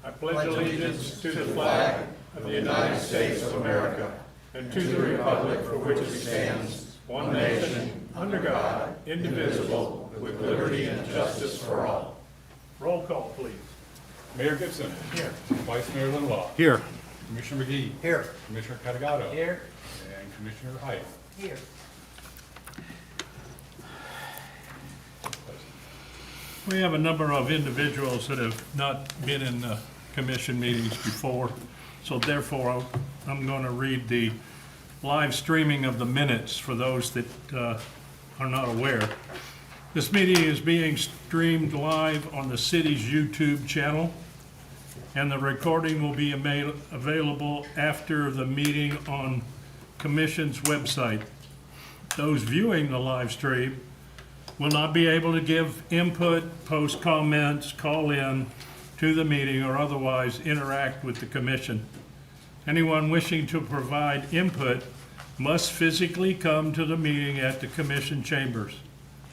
I pledge allegiance to the flag of the United States of America and to the republic for which it stands, one nation, under God, indivisible, with liberty and justice for all. Roll call, please. Mayor Gibson. Here. Vice Mayor Linlaw. Here. Commissioner McGee. Here. Commissioner Catagato. Here. And Commissioner Height. Here. We have a number of individuals that have not been in the commission meetings before, so therefore I'm going to read the live streaming of the minutes for those that are not aware. This meeting is being streamed live on the city's YouTube channel, and the recording will be available after the meeting on Commission's website. Those viewing the live stream will not be able to give input, post comments, call in to the meeting, or otherwise interact with the commission. Anyone wishing to provide input must physically come to the meeting at the commission chambers.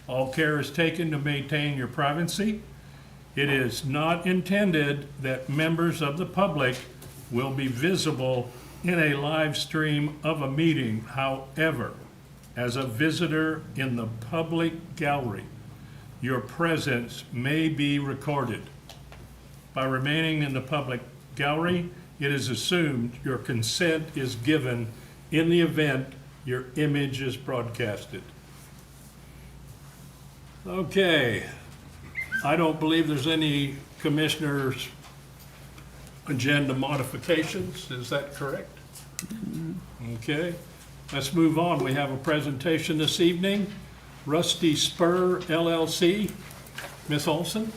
All care is taken to maintain your privacy. It is not intended that members of the public will be visible in a live stream of a meeting. However, as a visitor in the public gallery, your presence may be recorded. By remaining in the public gallery, it is assumed your consent is given in the event your image is broadcasted. Okay, I don't believe there's any commissioners' agenda modifications, is that correct? Okay. Let's move on. We have a presentation this evening. Rusty Spur LLC. Ms. Olson.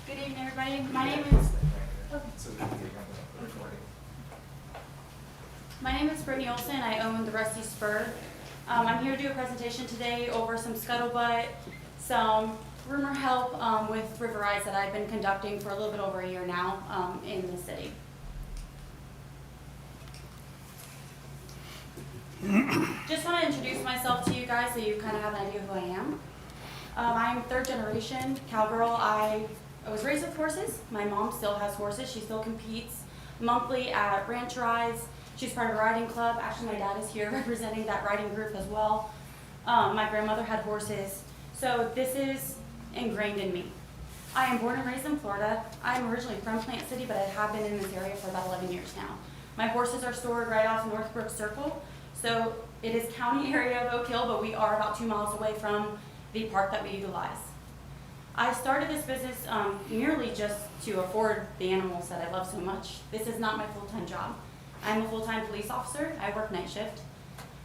Good evening, everybody. My name is Brittany Olson. I own the Rusty Spur. I'm here to do a presentation today over some scuttlebutt, some rumor help with River Rise that I've been conducting for a little bit over a year now in the city. Just want to introduce myself to you guys so you kind of have an idea who I am. I'm third generation cowgirl. I was raised with horses. My mom still has horses. She still competes monthly at ranch rides. She's part of a riding club. Actually, my dad is here representing that riding group as well. My grandmother had horses. So this is ingrained in me. I am born and raised in Florida. I'm originally from Plant City, but I have been in this area for about 11 years now. My horses are stored right off Northbrook Circle. So it is county area of Oak Hill, but we are about 2 miles away from the park that we utilize. I started this business merely just to afford the animals that I love so much. This is not my full-time job. I'm a full-time police officer. I work night shift.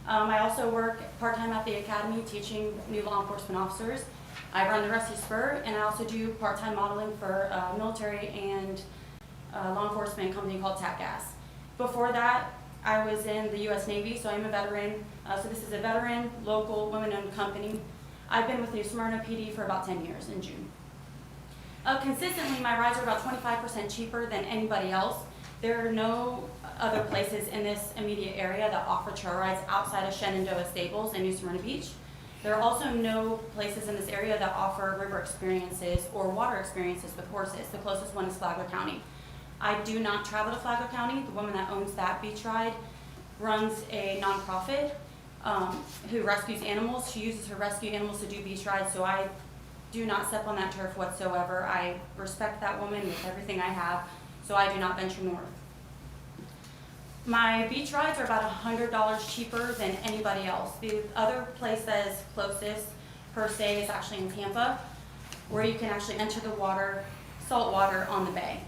I also work part-time at the academy teaching new law enforcement officers. I run the Rusty Spur, and I also do part-time modeling for a military and law enforcement company called TAC Gas. Before that, I was in the U.S. Navy, so I'm a veteran. So this is a veteran, local, women-owned company. I've been with New Smyrna PD for about 10 years in June. Consistently, my rides are about 25% cheaper than anybody else. There are no other places in this immediate area that offer trail rides outside of Shenandoah Stables and New Smyrna Beach. There are also no places in this area that offer river experiences or water experiences with horses. The closest one is Flagler County. I do not travel to Flagler County. The woman that owns that beach ride runs a nonprofit who rescues animals. She uses her rescue animals to do beach rides, so I do not step on that turf whatsoever. I respect that woman with everything I have, so I do not venture north. My beach rides are about $100 cheaper than anybody else. The other place that is closest per se is actually in Tampa, where you can actually enter the water, salt water on the bay.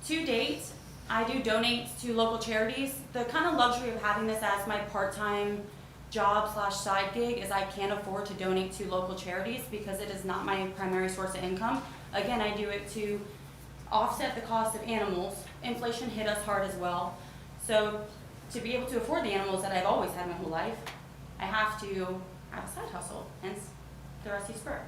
To date, I do donate to local charities. The kind of luxury of having this as my part-time job / side gig is I can't afford to donate to local charities because it is not my primary source of income. Again, I do it to offset the cost of animals. Inflation hit us hard as well. So to be able to afford the animals that I've always had my whole life, I have to have a side hustle, hence the Rusty Spur.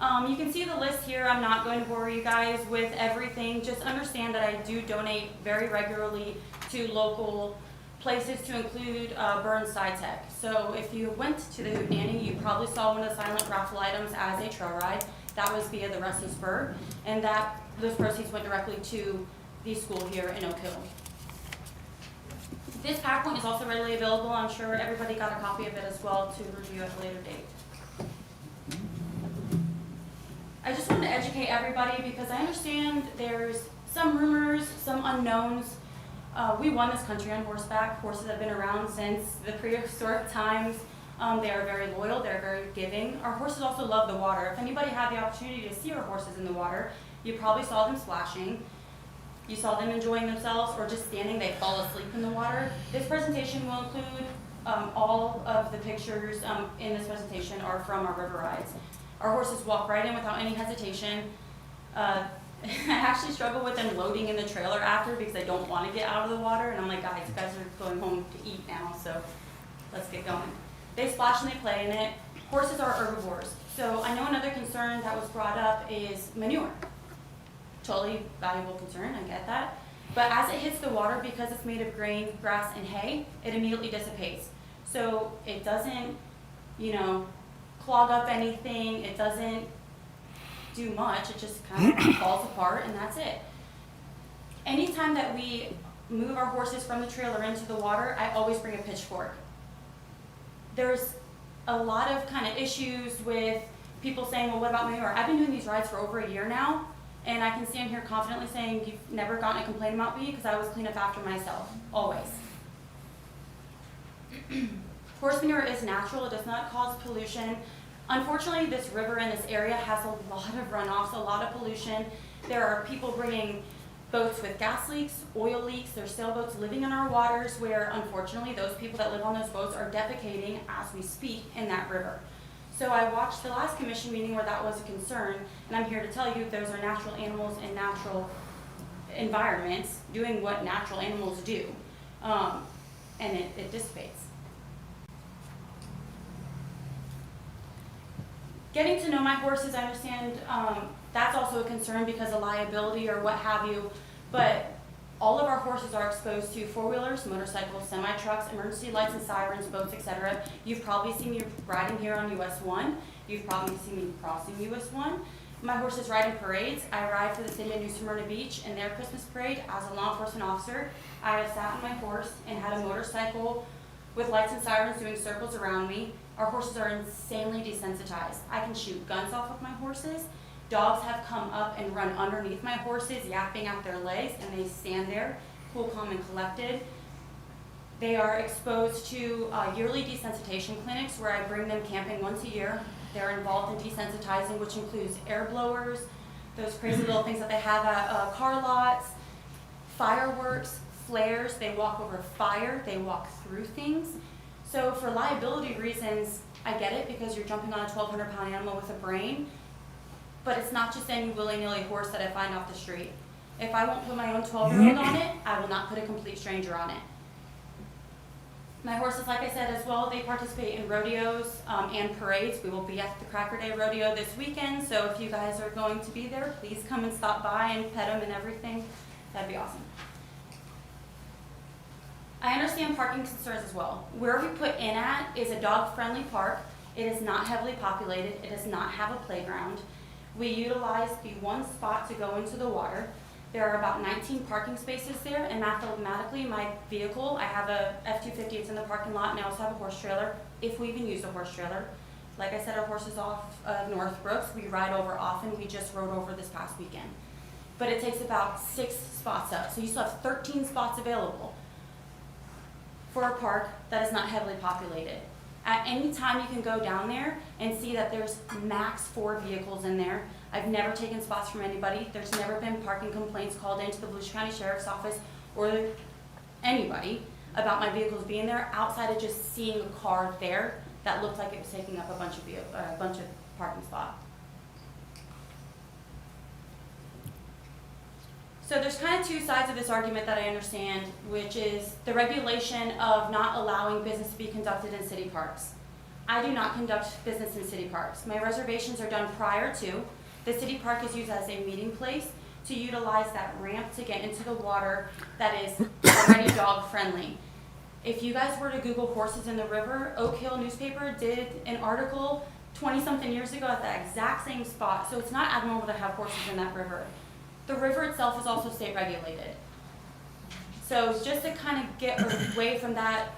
You can see the list here. I'm not going to bore you guys with everything. Just understand that I do donate very regularly to local places, to include Burnside Tech. So if you went to the Hootenanny, you probably saw one of the silent raffle items as a trail ride. That was via the Rusty Spur, and those proceeds went directly to the school here in Oak Hill. This PowerPoint is also readily available. I'm sure everybody got a copy of it as well to review at a later date. I just wanted to educate everybody because I understand there's some rumors, some unknowns. We won this country on horseback. Horses have been around since the prehistoric times. They are very loyal, they're very giving. Our horses also love the water. If anybody had the opportunity to see our horses in the water, you probably saw them splashing. You saw them enjoying themselves or just standing, they fall asleep in the water. This presentation will include all of the pictures in this presentation are from our river rides. Our horses walk right in without any hesitation. I actually struggle with them loading in the trailer after because I don't want to get out of the water. And I'm like, guys, you guys are going home to eat now, so let's get going. They splash and they play in it. Horses are herbivores. So I know another concern that was brought up is manure. Totally valuable concern, I get that. But as it hits the water, because it's made of grain, grass, and hay, it immediately dissipates. So it doesn't, clog up anything. It doesn't do much. It just kind of falls apart, and that's it. Anytime that we move our horses from the trailer into the water, I always bring a pitchfork. There's a lot of kind of issues with people saying, well, what about manure? I've been doing these rides for over a year now, and I can stand here confidently saying you've never gotten a complaint about me because I always clean up after myself, always. Horse manure is natural. It does not cause pollution. Unfortunately, this river in this area has a lot of runoffs, a lot of pollution. There are people bringing boats with gas leaks, oil leaks. There's sailboats living in our waters where, unfortunately, those people that live on those boats are defecating as we speak in that river. So I watched the last commission meeting where that was a concern, and I'm here to tell you those are natural animals in natural environments doing what natural animals do, and it dissipates. Getting to know my horses, I understand that's also a concern because of liability or what have you, but all of our horses are exposed to four-wheelers, motorcycles, semi-trucks, emergency lights and sirens, boats, etc. You've probably seen me riding here on US 1. You've probably seen me crossing US 1. My horses ride in parades. I ride for the city of New Smyrna Beach in their Christmas parade as a law enforcement officer. I have sat on my horse and had a motorcycle with lights and sirens doing circles around me. Our horses are insanely desensitized. I can shoot guns off of my horses. Dogs have come up and run underneath my horses, yapping at their legs, and they stand there, cool, calm, and collected. They are exposed to yearly desensitization clinics where I bring them camping once a year. They're involved in desensitizing, which includes air blowers, those crazy little things that they have at car lots, fireworks, flares. They walk over fire. They walk through things. So for liability reasons, I get it because you're jumping on a 1,200-pound animal with a brain, but it's not just any willy-nilly horse that I find off the street. If I won't put my own 12-year-old on it, I will not put a complete stranger on it. My horses, like I said as well, they participate in rodeos and parades. We will be at the Cracker Day Rodeo this weekend, so if you guys are going to be there, please come and stop by and pet them and everything. That'd be awesome. I understand parking concerns as well. Where we put in at is a dog-friendly park. It is not heavily populated. It does not have a playground. We utilize the one spot to go into the water. There are about 19 parking spaces there, and mathematically, my vehicle, I have a F-250, it's in the parking lot, and I also have a horse trailer, if we even use a horse trailer. Like I said, our horse is off of Northbrooks. We ride over often. We just rode over this past weekend. But it takes about 6 spots up, so you still have 13 spots available for a park that is not heavily populated. At any time you can go down there and see that there's max 4 vehicles in there. I've never taken spots from anybody. There's never been parking complaints called into the Volusia County Sheriff's Office or anybody about my vehicles being there outside of just seeing a car there that looked like it was taking up a bunch of parking spots. So there's kind of 2 sides of this argument that I understand, which is the regulation of not allowing business to be conducted in city parks. I do not conduct business in city parks. My reservations are done prior to. The city park is used as a meeting place to utilize that ramp to get into the water that is already dog friendly. If you guys were to Google horses in the river, Oak Hill newspaper did an article 20-something years ago at that exact same spot, so it's not abnormal to have horses in that river. The river itself is also state regulated. So just to kind of get away from that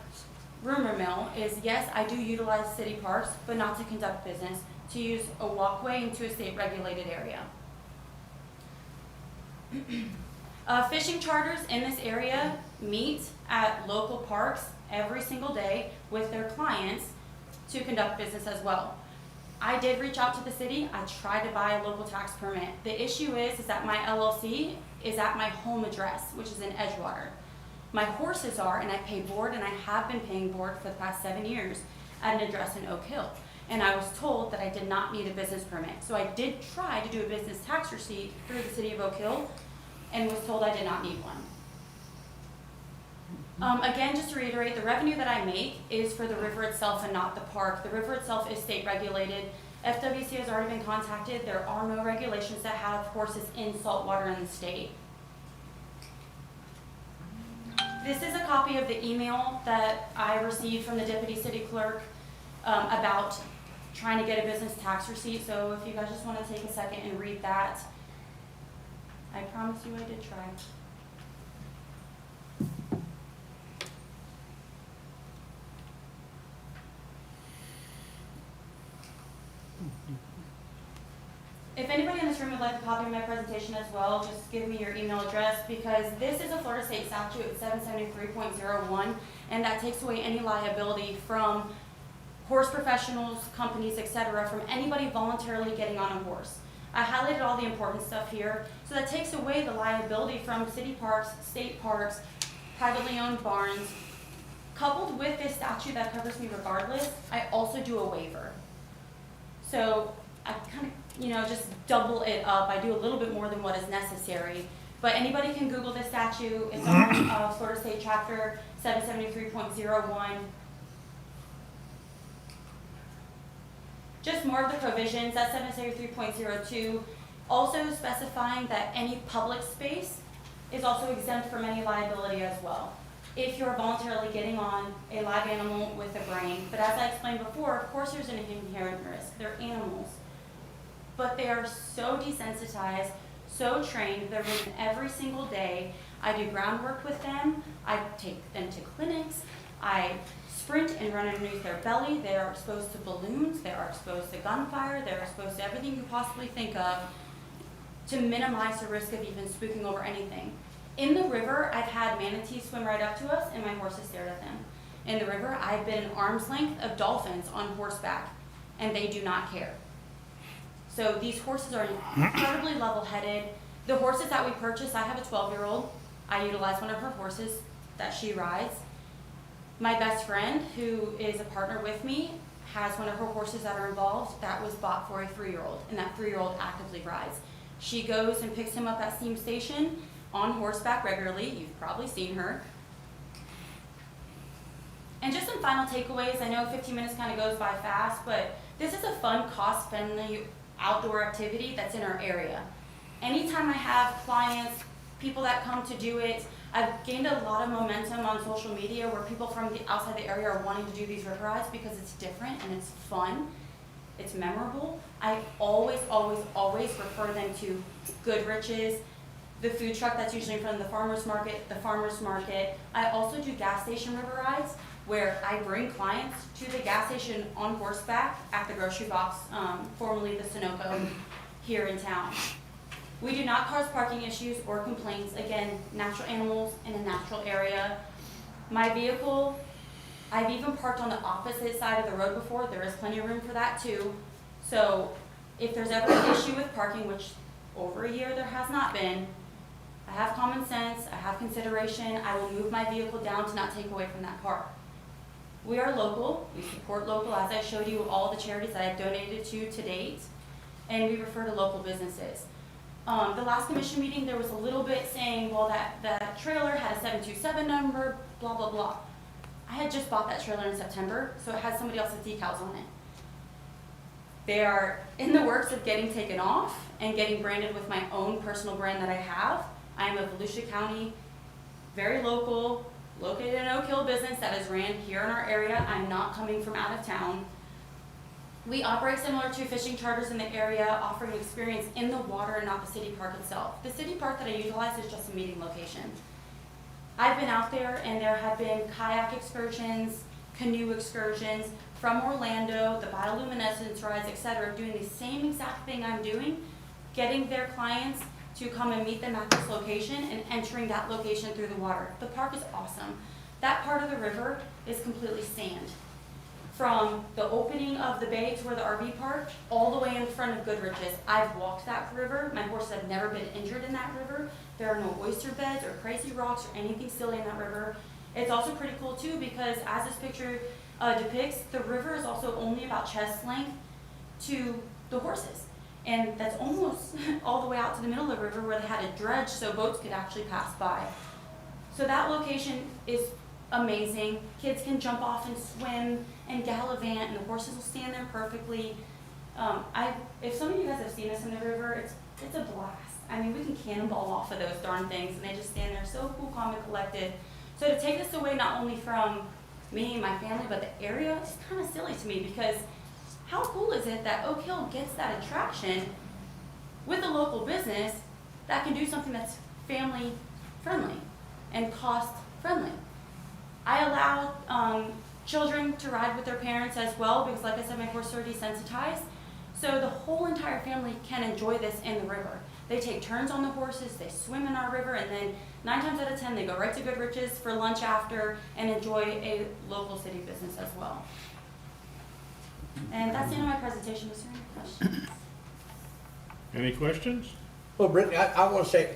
rumor mill is, yes, I do utilize city parks, but not to conduct business, to use a walkway into a state regulated area. Fishing charters in this area meet at local parks every single day with their clients to conduct business as well. I did reach out to the city. I tried to buy a local tax permit. The issue is that my LLC is at my home address, which is in Edgewater. My horses are, and I pay board, and I have been paying board for the past 7 years at an address in Oak Hill. And I was told that I did not need a business permit. So I did try to do a business tax receipt through the city of Oak Hill and was told I did not need one. Again, just to reiterate, the revenue that I make is for the river itself and not the park. The river itself is state regulated. FWC has already been contacted. There are no regulations that have horses in saltwater in the state. This is a copy of the email that I received from the deputy city clerk about trying to get a business tax receipt. So if you guys just want to take a second and read that, I promise you I did try. If anybody in this room would like a copy of my presentation as well, just give me your email address, because this is a Florida State statute at 773.01, and that takes away any liability from horse professionals, companies, etc., from anybody voluntarily getting on a horse. I highlighted all the important stuff here, so that takes away the liability from city parks, state parks, privately owned barns. Coupled with this statute that covers me regardless, I also do a waiver. So I kind of, just double it up. I do a little bit more than what is necessary. But anybody can Google this statute. It's on Florida State Chapter 773.01. Just more of the provisions. That's 773.02. Also specifying that any public space is also exempt from any liability as well, if you're voluntarily getting on a live animal with a brain. But as I explained before, of course there's an inherent risk. They're animals. But they are so desensitized, so trained. They're ridden every single day. I do groundwork with them. I take them to clinics. I sprint and run underneath their belly. They are exposed to balloons. They are exposed to gunfire. They're exposed to everything you possibly think of to minimize the risk of even spooking over anything. In the river, I've had manatees swim right up to us, and my horses stared at them. In the river, I've been an arm's length of dolphins on horseback, and they do not care. So these horses are incredibly level-headed. The horses that we purchase, I have a 12-year-old. I utilize one of her horses that she rides. My best friend, who is a partner with me, has one of her horses that are involved that was bought for a 3-year-old, and that 3-year-old actively rides. She goes and picks him up at Steam Station on horseback regularly. You've probably seen her. And just some final takeaways. I know 15 minutes kind of goes by fast, but this is a fun, cost-friendly outdoor activity that's in our area. Anytime I have clients, people that come to do it, I've gained a lot of momentum on social media where people from the outside the area are wanting to do these river rides because it's different and it's fun, it's memorable. I always, always, always refer them to Goodrich's, the food truck that's usually in front of the farmer's market. I also do gas station river rides where I bring clients to the gas station on horseback at the grocery box, formerly the Sunoco, here in town. We do not cause parking issues or complaints. Again, natural animals in a natural area. My vehicle, I've even parked on the opposite side of the road before. There is plenty of room for that too. So if there's ever an issue with parking, which over a year there has not been, I have common sense, I have consideration. I will move my vehicle down to not take away from that park. We are local, we support local, as I showed you all the charities that I've donated to date, and we refer to local businesses. The last commission meeting, there was a little bit saying, well, that trailer had a 727 number, blah, blah, blah. I had just bought that trailer in September, so it has somebody else's decals on it. They are in the works of getting taken off and getting branded with my own personal brand that I have. I am a Volusia County, very local, located in Oak Hill business that is ran here in our area. I'm not coming from out of town. We operate similar to fishing charters in the area, offering experience in the water and not the city park itself. The city park that I utilize is just a meeting location. I've been out there and there have been kayak excursions, canoe excursions from Orlando, the bioluminescence rides, etc., doing the same exact thing I'm doing, getting their clients to come and meet them at this location and entering that location through the water. The park is awesome. That part of the river is completely sand. From the opening of the bay to where the RV park, all the way in front of Goodrich's. I've walked that river. My horses have never been injured in that river. There are no oyster beds or crazy rocks or anything silly in that river. It's also pretty cool too because as this picture depicts, the river is also only about chest length to the horses. And that's almost all the way out to the middle of the river where they had a dredge so boats could actually pass by. So that location is amazing. Kids can jump off and swim and gallivant, and the horses will stand there perfectly. If some of you guys have seen this in the river, it's a blast. I mean, we can cannonball off of those darn things, and they just stand there so cool, calm, and collected. So to take this away not only from me and my family, but the area, it's kind of silly to me because how cool is it that Oak Hill gets that attraction with a local business that can do something that's family friendly and cost friendly? I allow children to ride with their parents as well because, like I said, my horses are desensitized. So the whole entire family can enjoy this in the river. They take turns on the horses, they swim in our river, and then 9 times out of 10 they go right to Goodrich's for lunch after and enjoy a local city business as well. And that's the end of my presentation. Was there any questions? Any questions? Well, Brittany, I want to say,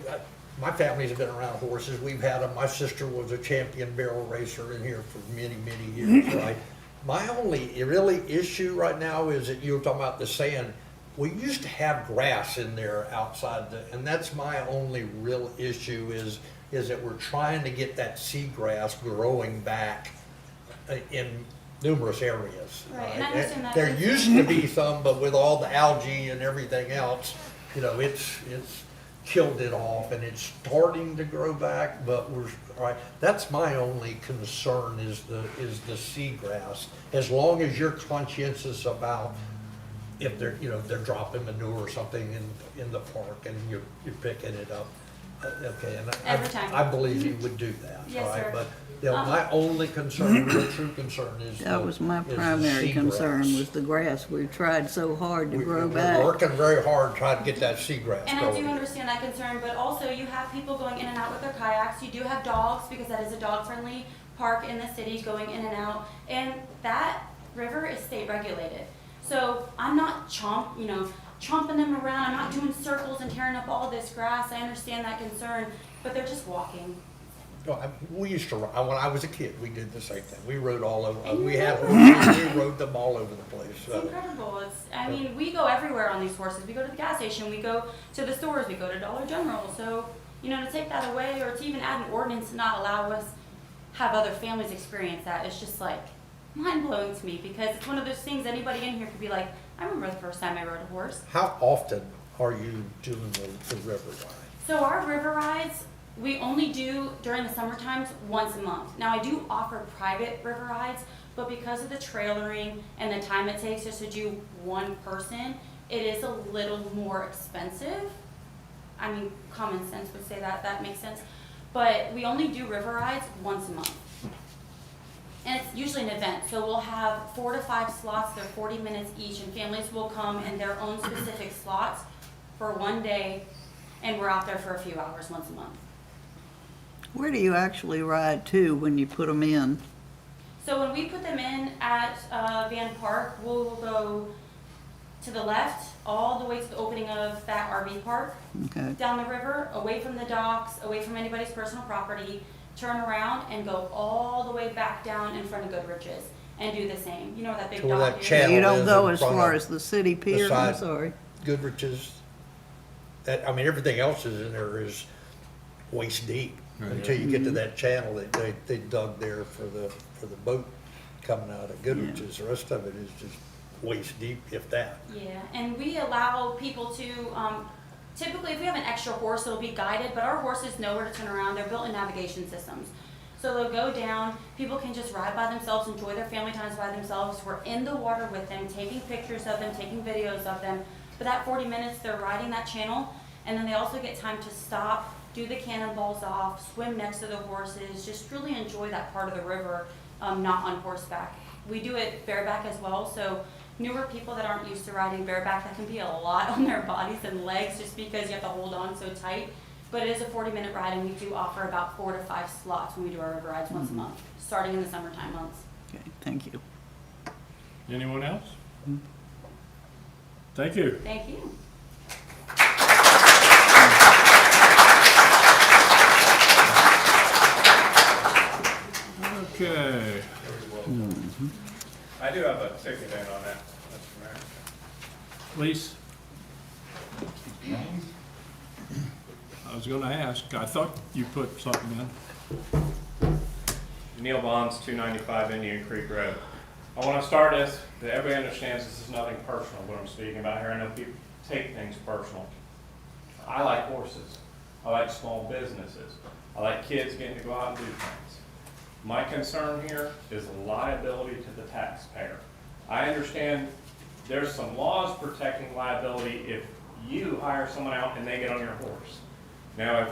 my family's been around horses. We've had them. My sister was a champion barrel racer in here for many, many years, right? My only really issue right now is that you were talking about the sand. We used to have grass in there outside, and that's my only real issue is that we're trying to get that seagrass growing back in numerous areas. Right, and I understand that There too. used to be some, but with all the algae and everything else, you know, it's killed it off and it's starting to grow back, but all right, that's my only concern is the seagrass. As long as you're conscientious about if they're, you know, they're dropping manure or something in the park and you're picking it up. Okay, and Every time. I believe you would do that, Yes, all right? sir. But, you know, my only concern, real true concern is That was my is the primary concern, seagrass. was the grass. We've tried so hard to grow We're back. working very hard trying to get that seagrass And I do going. understand that concern, but also you have people going in and out with their kayaks. You do have dogs because that is a dog-friendly park in the city going in and out. And that river is state regulated. So I'm not chomping them around. I'm not doing circles and tearing up all this grass. I understand that concern, but they're just walking. No, we used to, when I was a kid, we did the same thing. We rode all over, And we you had rode. horses, we rode them all over the place. It's So, incredible. I mean, we go everywhere on these horses. We go to the gas station, we go to the stores, we go to Dollar General. So, to take that away or to even add an ordinance to not allow us have other families experience that, it's just like mind blowing to me because it's one of those things anybody in here could be like, I remember the first time I rode a horse. how often are you doing the river ride? So our river rides, we only do during the summer times once a month. Now I do offer private river rides, but because of the trailering and the time it takes just to do one person, it is a little more expensive. I mean, common sense would say that makes sense. But we only do river rides once a month. And it's usually an event, so we'll have 4 to 5 slots, they're 40 minutes each, and families will come in their own specific slots for one day, and we're out there for a few hours once a month. Where do you actually ride to when you put them in? So when we put them in at Van Park, we'll go to the left, all the way to the opening of that RV park, Okay. down the river, away from the docks, away from anybody's personal property, turn around and go all the way back down in front of Goodrich's and do the same. You know that big To where dock that is? channel You don't is go in as front far of as the city pier, I'm side. sorry. Goodrich's, everything else is in there is waist deep. until you get to that channel that they dug there for the boat coming out of Goodrich's. The rest of it is just waist deep, if that. Yeah, and we allow people to, typically if we have an extra horse, it'll be guided, but our horses know where to turn around. They're built in navigation systems. So they'll go down, people can just ride by themselves, enjoy their family times by themselves. We're in the water with them, taking pictures of them, taking videos of them. For that 40 minutes, they're riding that channel, and then they also get time to stop, do the cannonballs off, swim next to the horses, just really enjoy that part of the river, not on horseback. We do it bareback as well, so newer people that aren't used to riding bareback, that can be a lot on their bodies and legs just because you have to hold on so tight. But it is a 40-minute ride, and we do offer about 4 to 5 slots when we do our river rides once a month, starting in the summertime months. Okay, thank you. Anyone else? Thank you. Thank you. Okay. I do have a ticket in on that, Mr. Mayor. Please. I was gonna ask, I thought you put something in. Neil Bonds, 295 Indian Creek Road. I want to start this, that everybody understands this is nothing personal, what I'm speaking about here. I know people take things personal. I like horses. I like small businesses. I like kids getting to go out and do things. My concern here is liability to the taxpayer. I understand there's some laws protecting liability if you hire someone out and they get on your horse. Now, if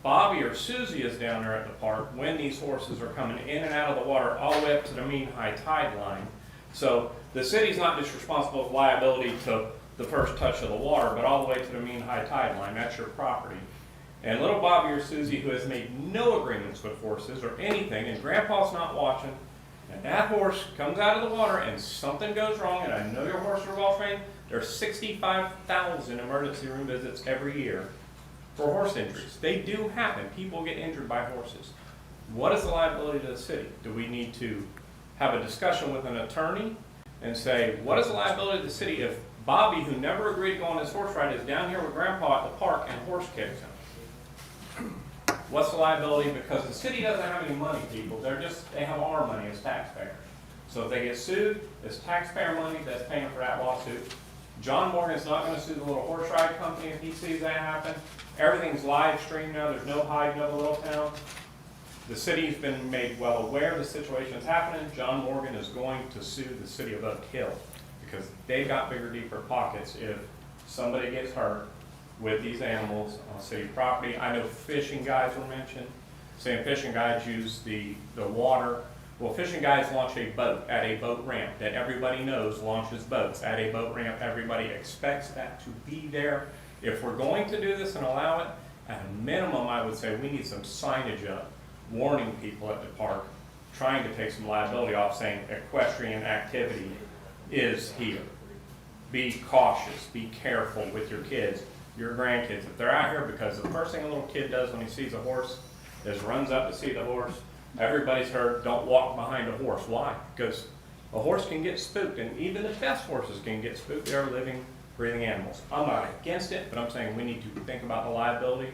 Bobby or Susie is down there at the park when these horses are coming in and out of the water all the way up to the mean high tide line, so the city's not just responsible for liability to the first touch of the water, but all the way to the mean high tide line, that's your property. And little Bobby or Susie, who has made no agreements with horses or anything, and Grandpa's not watching, and that horse comes out of the water and something goes wrong, and I know your horses are well trained, there's 65,000 emergency room visits every year for horse injuries. They do happen. People get injured by horses. What is the liability to the city? Do we need to have a discussion with an attorney and say, what is the liability to the city if Bobby, who never agreed to go on his horse ride, is down here with Grandpa at the park and horse kicks him? What's the liability? Because the city doesn't have any money, people. They have our money as taxpayers. So if they get sued, it's taxpayer money that's paying for that lawsuit. John Morgan's not going to sue the little horse ride company if he sees that happen. Everything's live streamed now. There's no hiding of a little town. The city's been made well aware the situation is happening. John Morgan is going to sue the city of Oak Hill because they've got bigger, deeper pockets if somebody gets hurt with these animals on city property. I know fishing guides were mentioned, saying fishing guides use the water. Well, fishing guides launch a boat at a boat ramp that everybody knows launches boats at a boat ramp. Everybody expects that to be there. If we're going to do this and allow it, at a minimum, I would say we need some signage up, warning people at the park, trying to take some liability off, saying equestrian activity is here. Be cautious, be careful with your kids, your grandkids. If they're out here, because the first thing a little kid does when he sees a horse is runs up to see the horse. Everybody's heard, don't walk behind a horse. Why? Because a horse can get spooked, and even the best horses can get spooked. They're living, breathing animals. I'm not against it, but I'm saying we need to think about the liability,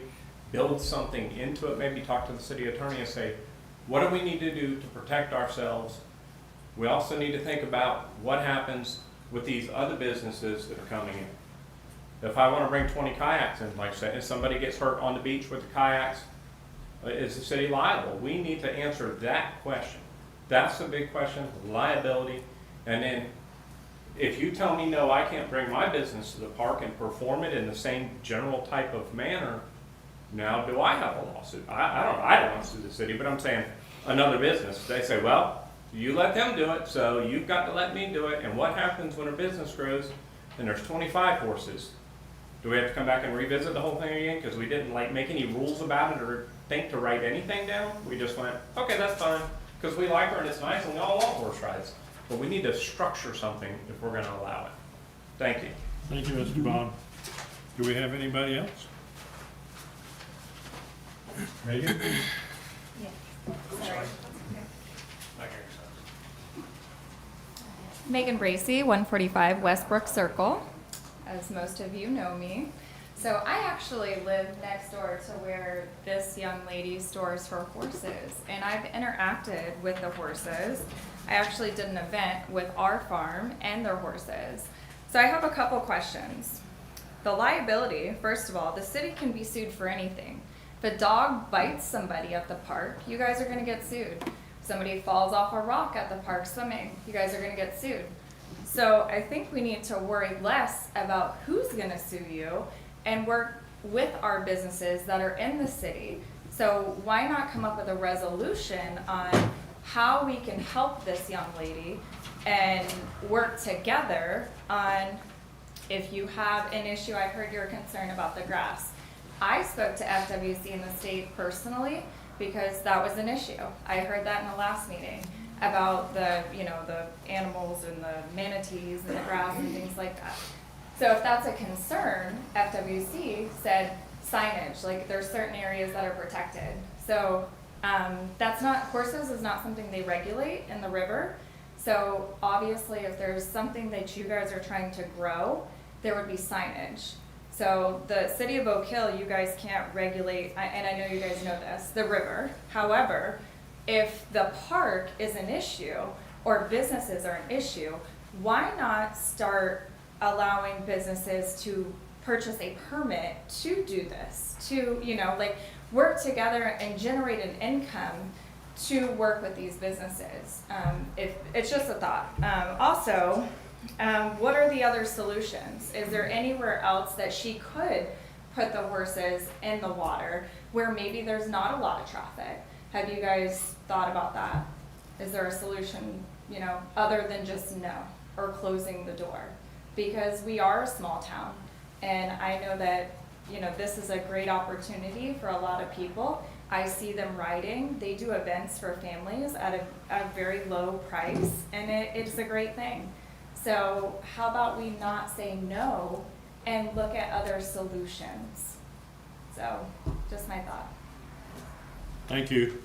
build something into it, maybe talk to the city attorney and say, what do we need to do to protect ourselves? We also need to think about what happens with these other businesses that are coming in. If I want to bring 20 kayaks in, like I said, and somebody gets hurt on the beach with the kayaks, is the city liable? We need to answer that question. That's the big question, liability. And then if you tell me, no, I can't bring my business to the park and perform it in the same general type of manner, now do I have a lawsuit? I don't want to sue the city, but I'm saying another business. They say, well, you let them do it, so you've got to let me do it. And what happens when a business grows and there's 25 horses? Do we have to come back and revisit the whole thing again because we didn't make any rules about it or think to write anything down? We just went, okay, that's fine, because we like her and it's nice and we all want horse rides. But we need to structure something if we're going to allow it. Thank you. Thank you, Mr. Bond. Do we have anybody else? Megan? Megan Bracey, 145 Westbrook Circle, as most of you know me. So I actually live next door to where this young lady stores her horses, and I've interacted with the horses. I actually did an event with our farm and their horses. So I have a couple questions. The liability, first of all, the city can be sued for anything. If a dog bites somebody at the park, you guys are gonna get sued. If somebody falls off a rock at the park swimming, you guys are gonna get sued. So I think we need to worry less about who's gonna sue you and work with our businesses that are in the city. So why not come up with a resolution on how we can help this young lady and work together on, if you have an issue, I heard your concern about the grass. I spoke to FWC in the state personally because that was an issue. I heard that in the last meeting about the, the animals and the manatees and the grass and things like that. So if that's a concern, FWC said signage, like there's certain areas that are protected. So horses is not something they regulate in the river. So obviously if there's something that you guys are trying to grow, there would be signage. So the city of Oak Hill, you guys can't regulate, and I know you guys know this, the river. However, if the park is an issue or businesses are an issue, why not start allowing businesses to purchase a permit to do this, to, work together and generate an income to work with these businesses. If it's just a thought. Also, what are the other solutions? Is there anywhere else that she could put the horses in the water where maybe there's not a lot of traffic? Have you guys thought about that? Is there a solution, other than just no or closing the door? Because we are a small town, and I know that, this is a great opportunity for a lot of people. I see them riding. They do events for families at a very low price, and it's a great thing. So how about we not say no and look at other solutions? So just my thought. Thank you.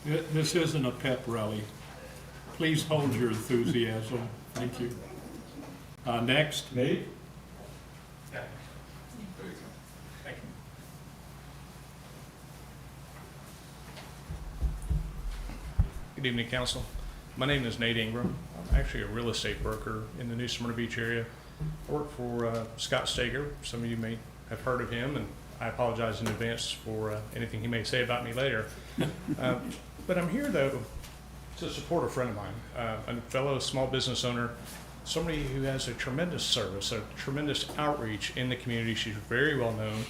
This isn't a pep rally. Please hold your enthusiasm. Thank you. Next. Nate? Good evening, Council. My name is Nate Ingram. I'm actually a real estate broker in the New Smyrna Beach area. I work for Scott Steger. Some of you may have heard of him, and I apologize in advance for anything he may say about me later. But I'm here, though, to support a friend of mine, a fellow small business owner, somebody who has a tremendous service, a tremendous outreach in the community. She's very well known,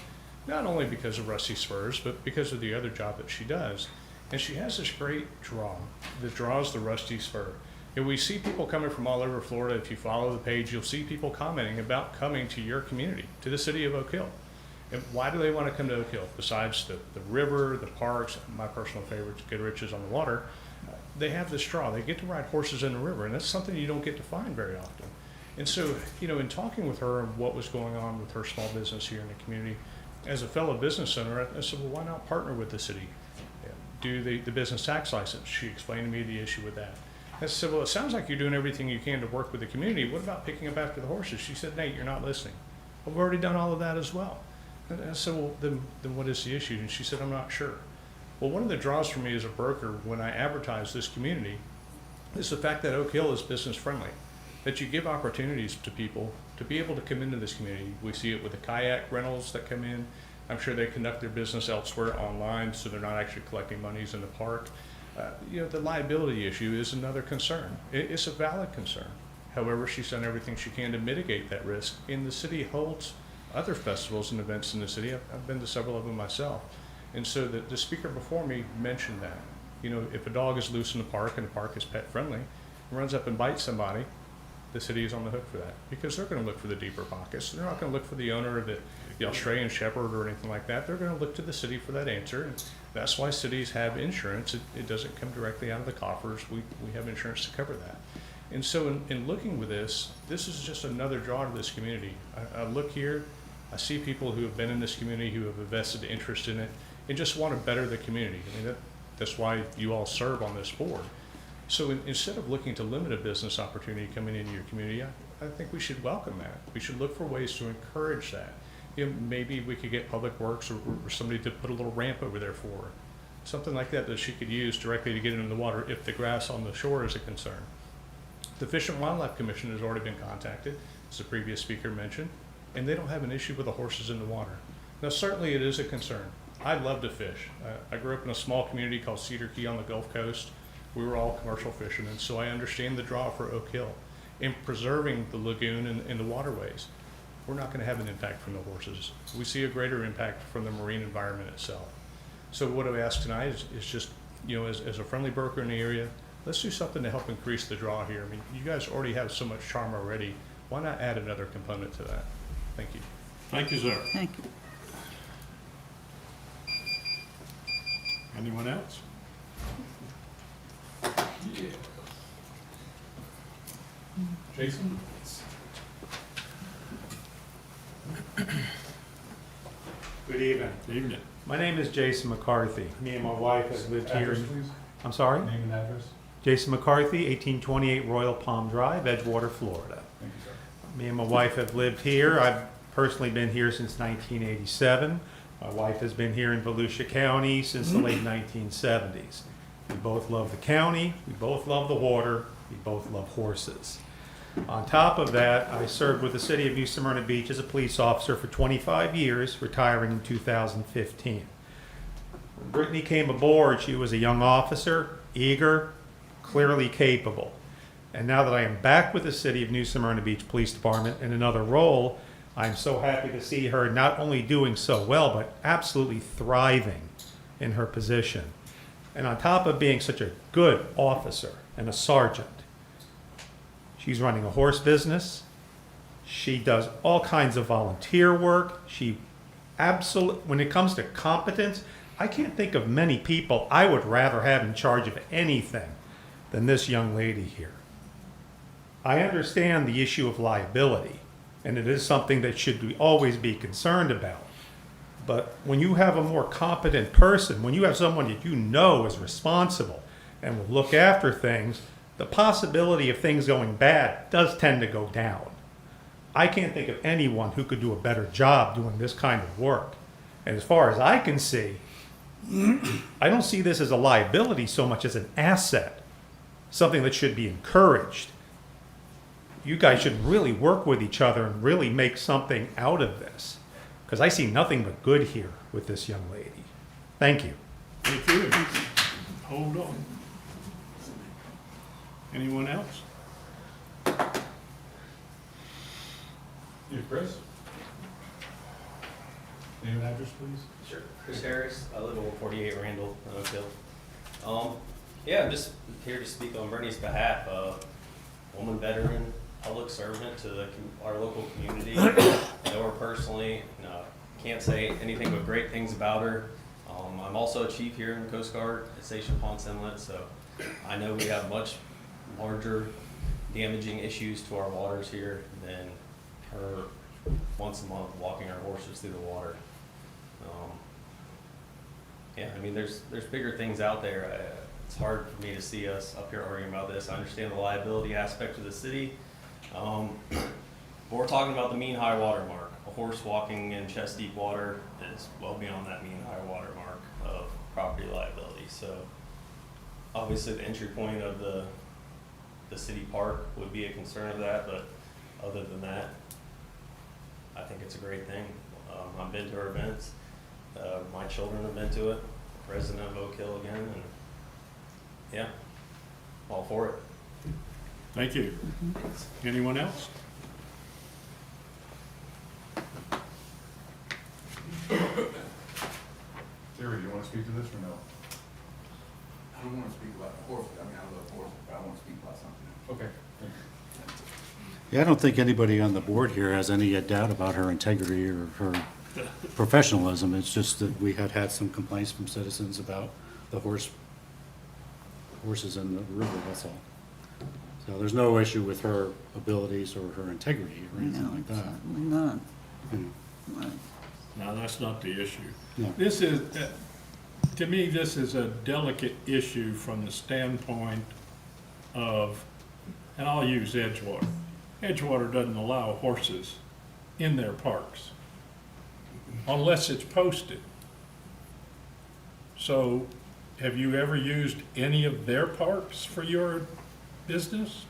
not only because of Rusty Spurs, but because of the other job that she does. And she has this great draw that draws the Rusty Spur. And we see people coming from all over Florida. If you follow the page, you'll see people commenting about coming to your community, to the city of Oak Hill. And why do they want to come to Oak Hill? Besides the river, the parks, my personal favorite, Goodrich's on the water, they have this draw. They get to ride horses in the river, and that's something you don't get to find very often. And so, in talking with her and what was going on with her small business here in the community, as a fellow business owner, I said, well, why not partner with the city? Do the business tax license. She explained to me the issue with that. I said, well, it sounds like you're doing everything you can to work with the community. What about picking up after the horses? She said, Nate, you're not listening. Well, we've already done all of that as well. And I said, well, then what is the issue? And she said, I'm not sure. Well, one of the draws for me as a broker when I advertise this community is the fact that Oak Hill is business friendly, that you give opportunities to people to be able to come into this community. We see it with the kayak rentals that come in. I'm sure they conduct their business elsewhere online, so they're not actually collecting monies in the park. The liability issue is another concern. It's a valid concern. However, she's done everything she can to mitigate that risk. And the city holds other festivals and events in the city. I've been to several of them myself. And so the speaker before me mentioned that. If a dog is loose in the park and the park is pet friendly, and runs up and bites somebody, the city is on the hook for that, because they're going to look for the deeper pockets. They're not going to look for the owner of the Australian Shepherd or anything like that. They're going to look to the city for that answer. And that's why cities have insurance. It doesn't come directly out of the coffers. We have insurance to cover that. And so in looking with this is just another draw to this community. I look here, I see people who have been in this community, who have a vested interest in it, and just want to better the community. I mean, that's why you all serve on this board. So instead of looking to limit a business opportunity coming into your community, I think we should welcome that. We should look for ways to encourage that. You know, maybe we could get Public Works or somebody to put a little ramp over there for her. Something like that that she could use directly to get into the water if the grass on the shore is a concern. The Fish and Wildlife Commission has already been contacted, as the previous speaker mentioned, and they don't have an issue with the horses in the water. Now, certainly it is a concern. I love to fish. I grew up in a small community called Cedar Key on the Gulf Coast. We were all commercial fishermen, so I understand the draw for Oak Hill. In preserving the lagoon and the waterways, we're not going to have an impact from the horses. We see a greater impact from the marine environment itself. So what I ask tonight is just, you know, as a friendly broker in the area, let's do something to help increase the draw here. I mean, you guys already have so much charm already. Why not add another component to that? Thank you. Thank you, sir. Thank you. Anyone else? Jason? Good evening. Evening. My name is Jason McCarthy. Me and my wife have lived here. Address, please. I'm sorry? Name and address. Jason McCarthy, 1828 Royal Palm Drive, Edgewater, Florida. Thank you, sir. Me and my wife have lived here. I've personally been here since 1987. My wife has been here in Volusia County since the late 1970s. We both love the county, we both love the water, we both love horses. On top of that, I served with the city of New Smyrna Beach as a police officer for 25 years, retiring in 2015. When Brittany came aboard, she was a young officer, eager, clearly capable. And now that I am back with the city of New Smyrna Beach Police Department in another role, I'm so happy to see her not only doing so well, but absolutely thriving in her position. And on top of being such a good officer and a sergeant, she's running a horse business. She does all kinds of volunteer work. When it comes to competence, I can't think of many people I would rather have in charge of anything than this young lady here. I understand the issue of liability, and it is something that should always be concerned about. But when you have a more competent person, when you have someone that you know is responsible and will look after things, the possibility of things going bad does tend to go down. I can't think of anyone who could do a better job doing this kind of work. And as far as I can see, I don't see this as a liability so much as an asset, something that should be encouraged. You guys should really work with each other and really make something out of this, because I see nothing but good here with this young lady. Thank you. Thank you. Hold on. Anyone else? Yeah, Chris? Name and address, please. Sure. Chris Harris. I live on 148 Randall, Oak Hill. Yeah, I'm just here to speak on Bernie's behalf. Woman veteran, public servant to our local community. I know her personally. Can't say anything but great things about her. I'm also a chief here in the Coast Guard at Station Ponce Inlet, so I know we have much larger damaging issues to our waters here than her once a month walking our horses through the water. Yeah, I mean, there's bigger things out there. It's hard for me to see us up here arguing about this. I understand the liability aspect of the city, but we're talking about the mean high water mark. A horse walking in chest deep water is well beyond that mean high water mark of property liability. So obviously the entry point of the city park would be a concern of that, but other than that, I think it's a great thing. I've been to our events. My children have been to it. Resident of Oak Hill again, and yeah, all for it. Thank you. Anyone else? Terry, do you want to speak to this or no? I don't want to speak about the horses. I mean, I love horses, but I want to speak about something else. Okay. Yeah, I don't think anybody on the board here has any doubt about her integrity or her professionalism. It's just that we had some complaints from citizens about the horses in the river, that's all. So there's no issue with her abilities or her integrity or anything No, like that. certainly not. You know, Right. No, that's not the issue. No. This is, to me, this is a delicate issue from the standpoint of, and I'll use Edgewater. Edgewater doesn't allow horses in their parks unless it's posted. So have you ever used any of their parks for your business?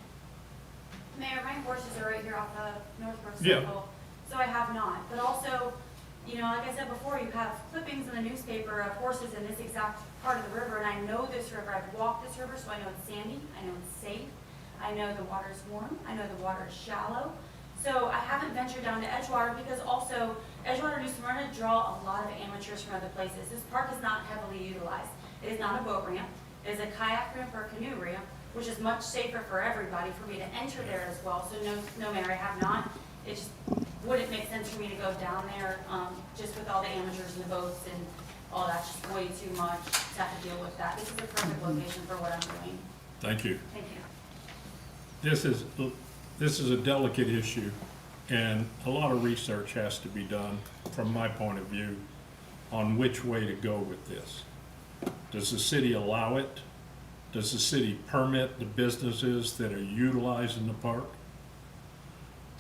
Mayor, my horses are right here off of Northbrook Yeah. Circle, so I have not. But also, you know, like I said before, you have clippings in the newspaper of horses in this exact part of the river, and I know this river. I've walked this river, so I know it's sandy, I know it's safe, I know the water's warm, I know the water is shallow. So I haven't ventured down to Edgewater because also Edgewater, New Smyrna draw a lot of amateurs from other places. This park is not heavily utilized. It is not a boat ramp. It is a kayak ramp or a canoe ramp, which is much safer for everybody for me to enter there as well. So no, Mayor, I have not. It just wouldn't make sense for me to go down there, just with all the amateurs and the boats and all that, just way too much to have to deal with that. This is a perfect location for what I'm doing. Thank you. Thank you. This is a delicate issue, and a lot of research has to be done, from my point of view, on which way to go with this. Does the city allow it? Does the city permit the businesses that are utilizing the park?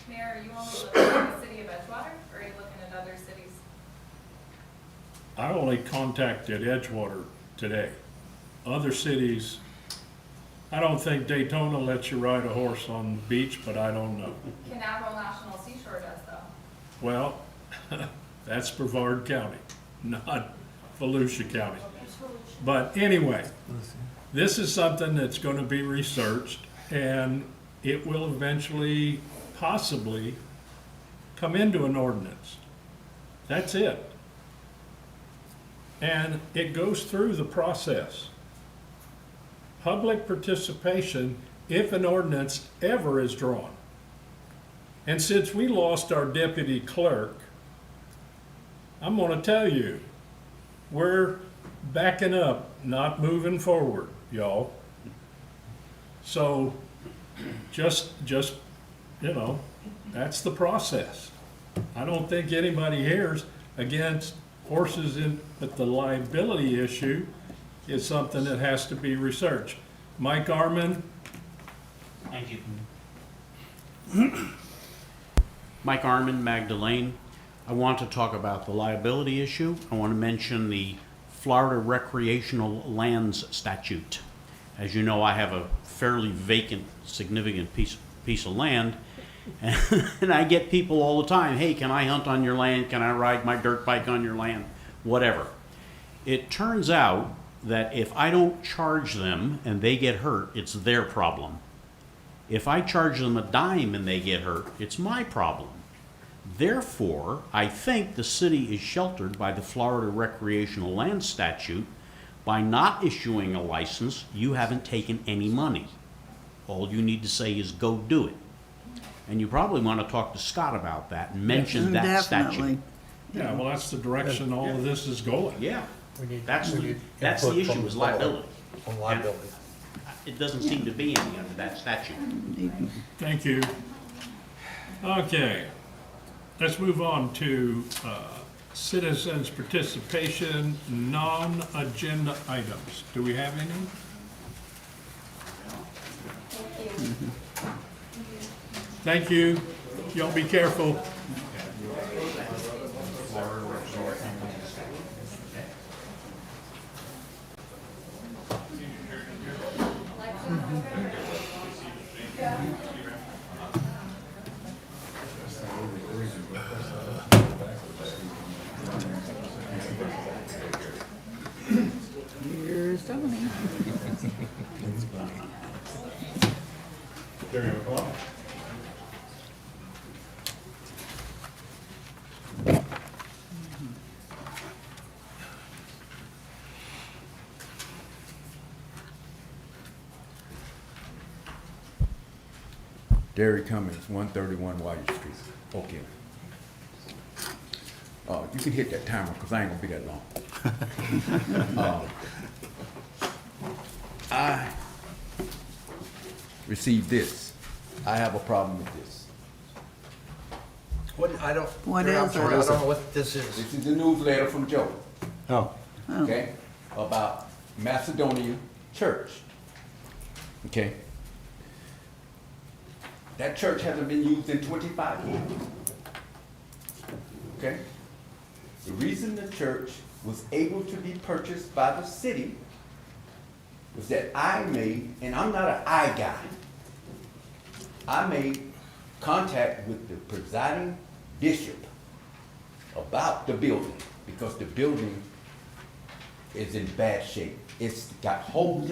Mayor, are you only looking at the city of Edgewater, or are you looking at other cities? I only contacted Edgewater today. Other cities, I don't think Daytona lets you ride a horse on the beach, but I don't know. Canaveral National Seashore does though. Well, that's Brevard County, not Volusia County. But anyway, this is something that's going to be researched, and it will eventually, possibly, come into an ordinance. That's it. And it goes through the process. Public participation, if an ordinance ever is drawn. And since we lost our deputy clerk, I'm going to tell you, we're backing up, not moving forward, y'all. So just, you know, that's the process. I don't think anybody here's against horses in, but the liability issue is something that has to be researched. Mike Arman? Thank you. Mike Arman, Magdalene. I want to talk about the liability issue. I want to mention the Florida Recreational Lands Statute. As you know, I have a fairly vacant, significant piece of land, and I get people all the time, hey, can I hunt on your land? Can I ride my dirt bike on your land? Whatever. It turns out that if I don't charge them and they get hurt, it's their problem. If I charge them a dime and they get hurt, it's my problem. Therefore, I think the city is sheltered by the Florida Recreational Land Statute. By not issuing a license, you haven't taken any money. All you need to say is go do it. And you probably want to talk to Scott about that and mention that Definitely. statute. Yeah, well, that's the direction all of this is going. Yeah, We need- that's we the need issue, input from is the board liability. On liability. It doesn't seem to be any under that statute. Thank you. Okay, let's move on to citizens' participation, non-agenda items. Do we have any? Thank you. Y'all be careful. Here's Tony. There you go, come on. Derry Cummings, 131 White Street, okay. You can hit that timer, because I ain't gonna be that long. I received this. I have a problem with this. What, I don't, What I'm is sorry, it? I don't know what this is. This is a newsletter from Joe, Oh, okay, about Macedonia Church. Okay, That church hasn't been used in 25 years. Okay? The reason the church was able to be purchased by the city was that I made, and I'm not an I guy, I made contact with the presiding bishop about the building, because the building is in bad shape. It's got holes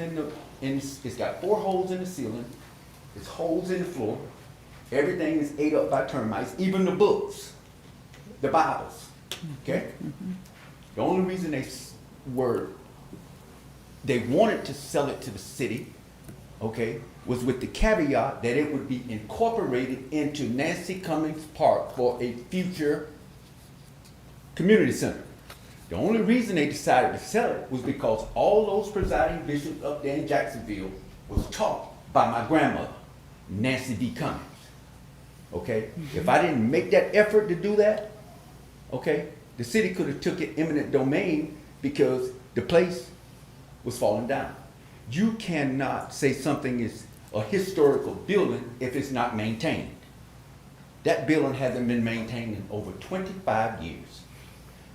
it's got 4 holes in the ceiling, it's holes in the floor, everything is ate up by termites, even the books, the Bibles, okay? The only reason they wanted to sell it to the city, okay, was with the caveat that it would be incorporated into Nancy Cummings Park for a future community center. The only reason they decided to sell it was because all those presiding bishops up there in Jacksonville was taught by my grandmother, Nancy D. Cummings. Okay? If I didn't make that effort to do that, okay, the city could have took it eminent domain because the place was falling down. You cannot say something is a historical building if it's not maintained. That building hasn't been maintained in over 25 years.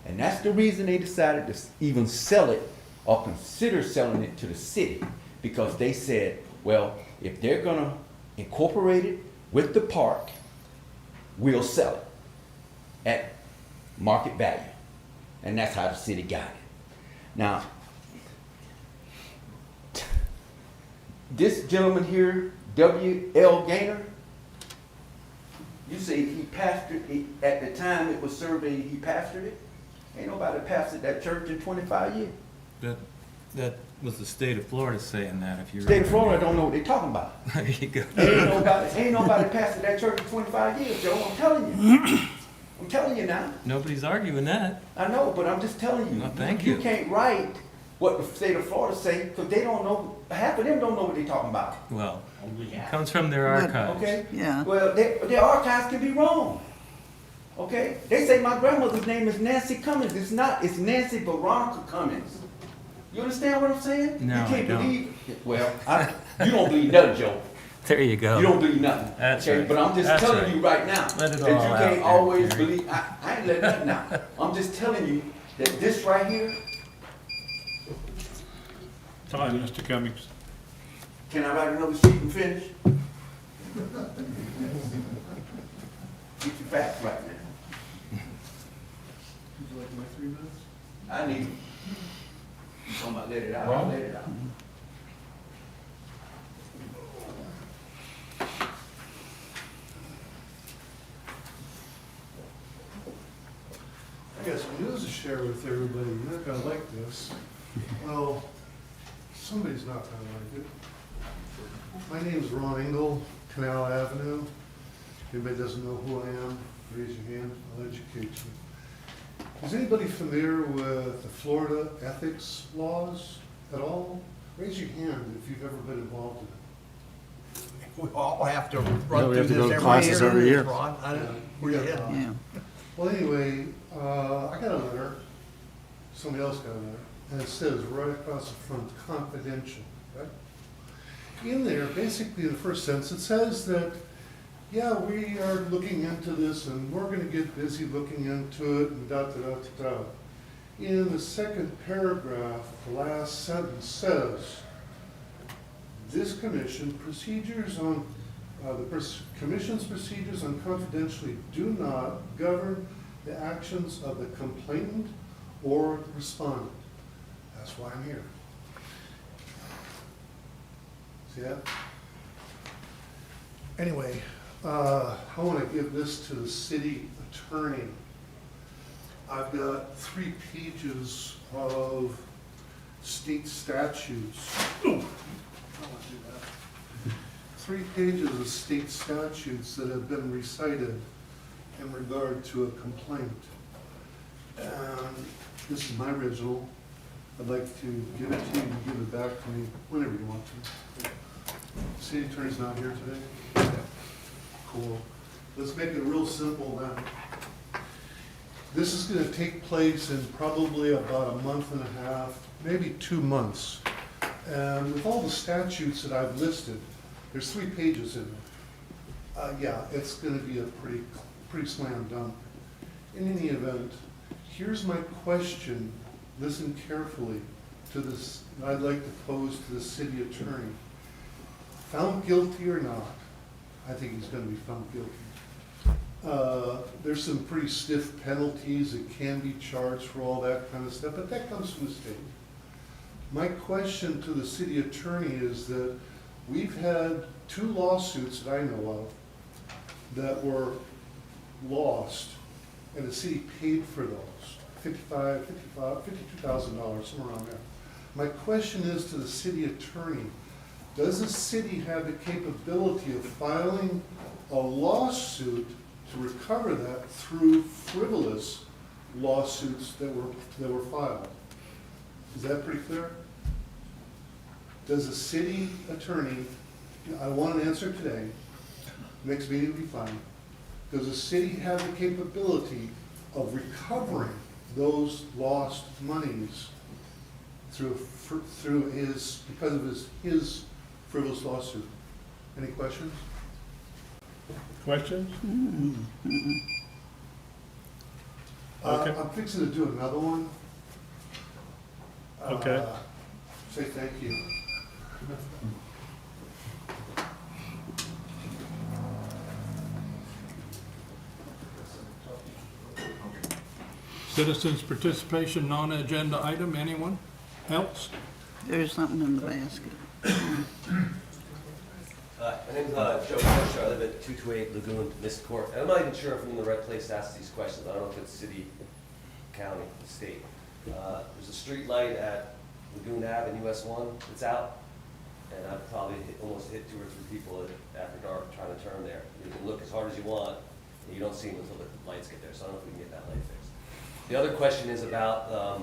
And that's the reason they decided to even sell it or consider selling it to the city, because they said, well, if they're gonna incorporate it with the park, we'll sell it at market value. And that's how the city got it. Now, this gentleman here, W.L. Gaynor, you say he pastored it, at the time it was surveyed, he pastored it? Ain't nobody pastored that church in 25 years. That was the state of Florida saying that, if you State of Florida don't know what they're talking about. There you go. Ain't nobody pastored that church in 25 years, Joe, I'm telling you. I'm telling you now. Nobody's arguing that. I know, but I'm just telling you. Well, thank You you. can't write what the state of Florida say, because they don't know, half of them don't know what they're talking about. Well, it comes from their archives. Okay? Yeah. Well, their archives can be wrong. Okay? They say my grandmother's name is Nancy Cummings. It's not. It's Nancy Veronica Cummings. You understand what I'm saying? No, you can't I don't. believe. Well, you don't believe nothing, Joe. There you go. You don't believe nothing. That's okay? right. But I'm just That's telling right. you right now Let it that all you out can't there, always Gary. believe. I ain't letting nothing out. I'm just telling you that this right here. Time, Mr. Cummings. Can I write another sheet and finish? Get your facts right now. Would you like my 3 minutes? I need. You talking about let it out? I'll let it out. I got some news to share with everybody. You're not gonna like this. Well, somebody's not gonna like it. My name's Ron Engel, Canal Avenue. If anybody doesn't know who I am, raise your hand, I'll educate you. Is anybody familiar with the Florida ethics laws at all? Raise your hand if you've ever been involved in it. We all have to Yeah, run we through have to go this to every classes year. every year. Ron, We got yeah. Yeah. Well, anyway, I got a letter, somebody else got a letter, and it says right across the front, confidential, right? In there, basically, the first sentence, it says that, yeah, we are looking into this, and we're gonna get busy looking into it, and da-da-da-da-da. In the second paragraph, the last sentence says, this commission procedures on, commission's procedures on confidentiality do not govern the actions of the complainant or the respondent. That's why I'm here. See that? Anyway, I want to give this to the city attorney. I've got 3 pages of state statutes. Ooh, I don't want to do that. 3 pages of state statutes that have been recited in regard to a complaint. And this is my original. I'd like to give it to you and give it back to me whenever you want to. City attorney's not here today? Cool. Let's make it real simple then. This is going to take place in probably about a month and a half, maybe 2 months. And with all the statutes that I've listed, there's 3 pages in Yeah, it's gonna be a pretty slam dunk. In any event, here's my question, listen carefully to this, I'd like to pose to the city attorney. Found guilty or not, I think he's gonna be found guilty. There's some pretty stiff penalties that can be charged for all that kind of stuff, but that comes from the state. My question to the city attorney is that we've had 2 lawsuits that I know of that were lost, and the city paid for those, $52,000, somewhere around there. My question is to the city attorney, does the city have the capability of filing a lawsuit to recover that through frivolous lawsuits that were filed? Is that pretty clear? Does the city attorney, I want an answer today, next meeting will be fine. Does the city have the capability of recovering those lost monies through his, because of his frivolous lawsuit? Any questions? Questions? Okay. I'm fixing to do another one. Okay. Say thank you. Citizens' participation, non-agenda item, anyone else? There's something in the basket. My name's Joe Kosher. I live at 228 Lagoon, Mist Court. And I'm not even sure if I'm in the right place to ask these questions. I don't know if it's city, county, state. There's a street light at Lagoon Ave and US 1 that's out. And I've probably almost hit 2 or 3 people after dark trying to turn there. You can look as hard as you want, and you don't see them until the lights get there. So I don't know if we can get that light fixed. The other question is about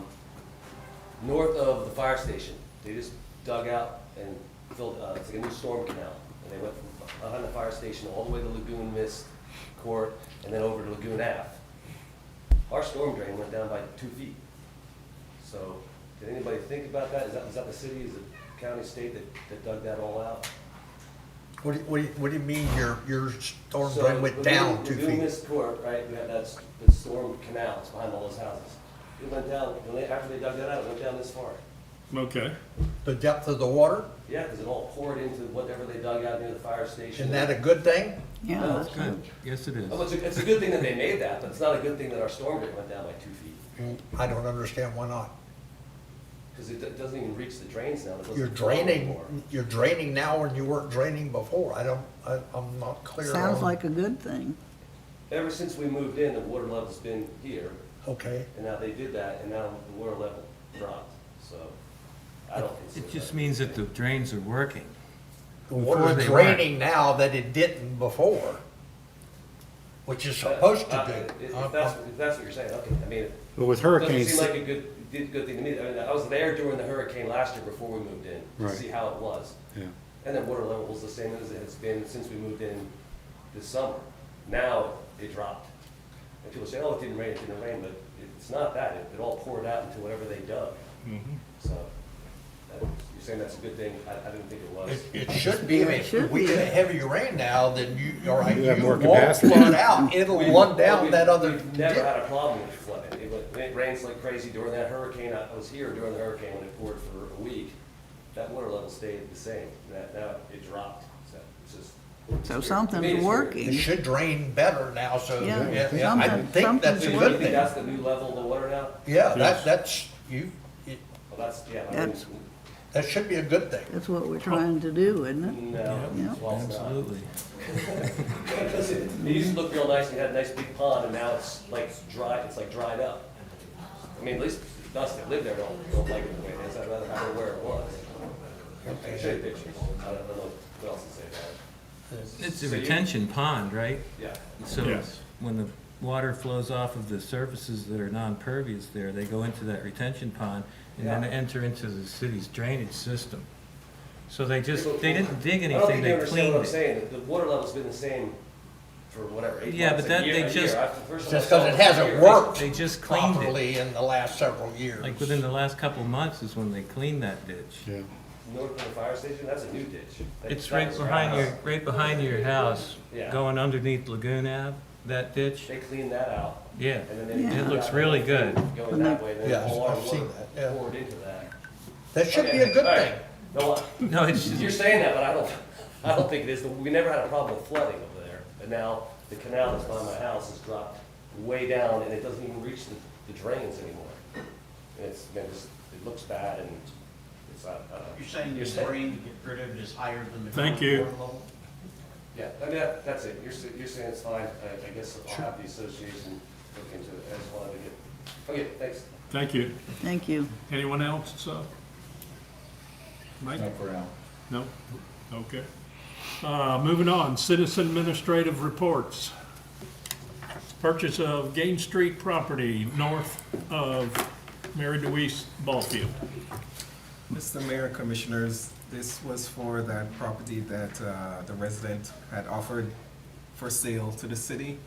north of the fire station. They just dug out and filled, it's like a new storm canal. And they went from behind the fire station all the way to Lagoon Mist Court and then over to Lagoon Ave. Our storm drain went down by 2 feet. So did anybody think about that? Is that the city, is it county, state that dug that all out? What do you mean your storm drain went down 2 Lagoon feet? Mist Court, right, we had that the storm canal, it's behind all those houses. It went down, after they dug that out, it went down this far. Okay. The depth of the water? Yeah, because it all poured into whatever they dug out near the fire station. Isn't that a good thing? Yeah, No, that's good. Yes, it is. Oh, it's a good thing that they made that, but it's not a good thing that our storm drain went down by 2 feet. I don't understand why not. Because it doesn't even reach the drains now. It doesn't You're flow anymore. draining now when you weren't draining before. I'm not clear Sounds on- like a good thing. Ever since we moved in, the water level's been here, Okay. and now they did that, and now the water level dropped, so I don't consider It just that. means that the drains are working. The Before water's they weren't. draining now that it didn't before, which is supposed to do. If that's what you're saying, okay, I mean, But with it doesn't hurricanes, seem like a good thing to me. I mean, I was there during the hurricane last year before we moved in, to Right. see how it was. yeah. And then water level was the same as it has been since we moved in this summer. Now it dropped. And people say, oh, it didn't rain, but it's not that. It all poured out into whatever they dug. So, you're saying that's a good thing? I didn't think it was. It should be. I mean, It should if we be. get a heavy rain now, then all right, You you have more won't capacity. flood out. It'll run down We've- that other We've never dip. had a problem with flooding. It rains like crazy during that hurricane. I was here during the hurricane when it poured for a week. That water level stayed the same. Now it dropped. So it's just. So to me, something's it's weird. It working. should drain better now, so, Yeah, yeah, I something- think that's a something's So you good think thing. that's the new level of the water now? Yeah, Yes. that's, Well, that's, yeah. I mean, That's- that should be a good thing. That's what we're trying to do, isn't it? No, Yeah. well, it's not. Absolutely. Because it used to look real nice, and you had a nice big pond, and now it's like dry, it's like dried up. I mean, at least us that live there don't like it the way it is, I'd rather have it where it was. I can show you pictures, I don't know what else to say about it. It's a So you- retention pond, right? Yeah, So Yes. when the water flows off of the surfaces that are non-pervious there, they go into that retention pond and then Yeah. enter into the city's drainage system. So they Well, didn't dig I don't think anything, you they understand what cleaned I'm it. saying, the water level's been the same for whatever, 8 Yeah, months, but that- a year, they a just- year. After the first time I Just saw because it was a hasn't year. worked They just cleaned it. properly in the last several years. Like within the last couple of months is when they cleaned that ditch. Yeah. north of the fire station, that's a new ditch. It's That right was behind your house, Yeah. going underneath Lagoon Ave, that ditch. They cleaned that out. Yeah, And then they it looks really good. Going that way, then Yes, a lot I've of seen water that, yeah. poured into that. That should be Okay, a good all right. thing. No, No, it's you're saying that, but I don't think it is. We never had a problem with flooding over there. And now the canal that's by my house has dropped way down and it doesn't even reach the drains anymore. And it looks bad and it's, You're saying the drain to get rid of it is higher than the Thank current you. water level? yeah, I mean, that's it. You're saying it's fine. I guess I'll have the association look into it. I just wanted to get, okay, thanks. Thank you. Thank you. Anyone else? Mike? No, for now. No? Okay. Moving on, citizen administrative reports. Purchase of Gain Street property north of Mary Deweese ball field. Mr. Mayor, Commissioners, this was for that property that the resident had offered for sale to the city.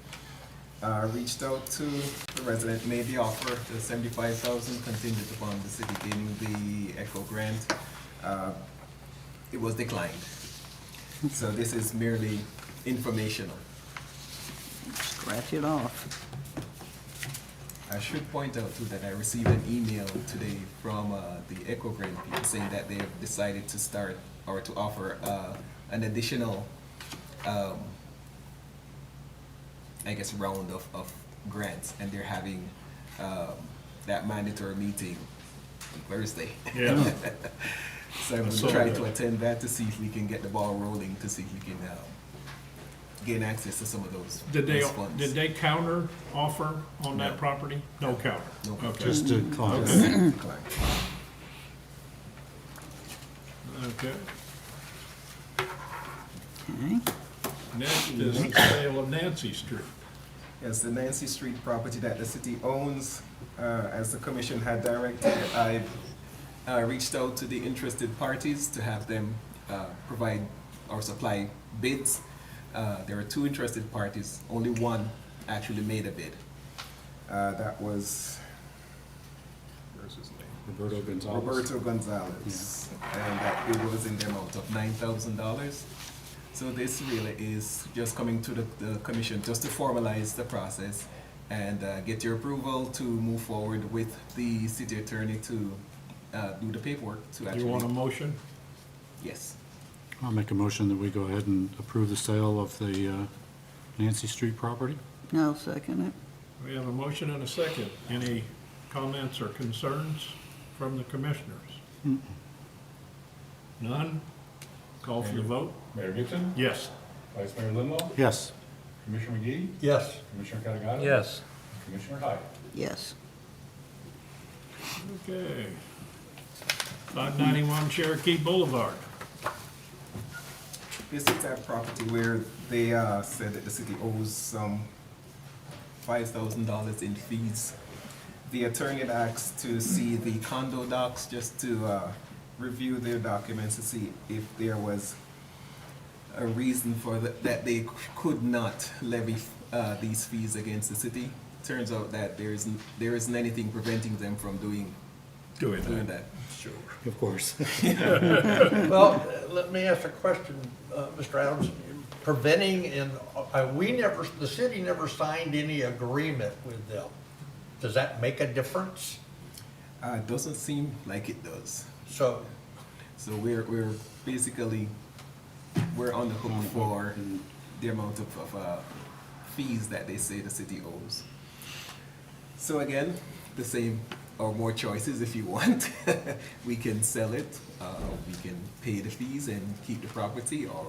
Reached out to the resident, made the offer, the $75,000 contingent upon the city gaining the ECHO grant. It was declined. So this is merely informational. Scratch it off. I should point out too that I received an email today from the ECHO grant people saying that they have decided to start or to offer an additional, I guess, round of grants, and they're having that mandatory meeting on Thursday. Yeah. So I'm going to try to attend that to see if we can get the ball rolling, to see if we can gain access to some of those those funds. Did they counter offer on that property? No counter? No. Okay. Just decline. Okay. Okay. Okay. Next is the sale of Nancy Street. Yes, the Nancy Street property that the city owns, as the commission had directed, I reached out to the interested parties to have them provide or supply bids. There are 2 interested parties, only one actually made a bid. That was, where's his name? Roberto Gonzalez. Roberto Gonzalez. And that bid was in the amount of $9,000. So this really is just coming to the commission just to formalize the process and get your approval to move forward with the city attorney to do the paperwork to Do actually. you want a motion? Yes. I'll make a motion that we go ahead and approve the sale of the Nancy Street property. I'll second it. We have a motion and a second. Any comments or concerns from the commissioners? None? Call for the vote? Mayor Gibson? Yes. Vice Mayor Lindahl? Yes. Commissioner McGee? Yes. Commissioner Catagata? Yes. Commissioner Hyde? Yes. Okay. 591 Cherokee Boulevard. This is that property where they said that the city owes some $5,000 in fees. The attorney had asked to see the condo docs just to review their documents to see if there was a reason for that they could not levy these fees against the city. Turns out that there isn't anything preventing them from doing that. Sure. Of course. Well, let me ask a question, Mr. Adams. Preventing and, the city never signed any agreement with them. Does that make a difference? It doesn't seem like it does. So, we're basically, we're on the hook for the amount of fees that they say the city owes. So again, the same or more choices if you want. We can sell it, we can pay the fees and keep the property, or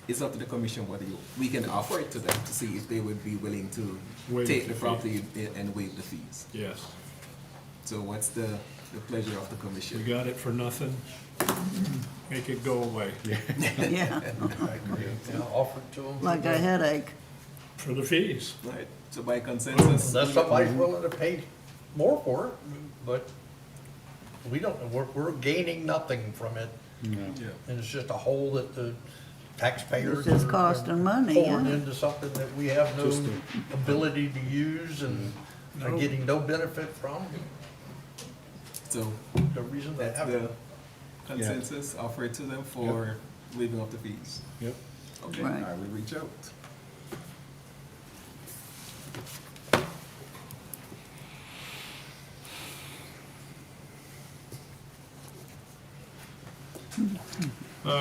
it's up to the commission whether we can offer it to them to see if they would be willing to Waive take the the property and waive the fees. Yes. So what's the pleasure of the We commission? got it for nothing. Make it go away. Yeah. offer to them. Like a headache. For the fees. Right, so by consensus. Unless somebody's willing to pay more for it, but we don't, we're gaining nothing from it. Yeah. And it's just a hole that the taxpayers. It's just are costing money, Pouring yeah. into something that we have no ability to use and are getting no benefit from. So The reason they that's have the it. consensus, offer it to them for waiving of the fees. Yep. Okay, Right. I will reach out.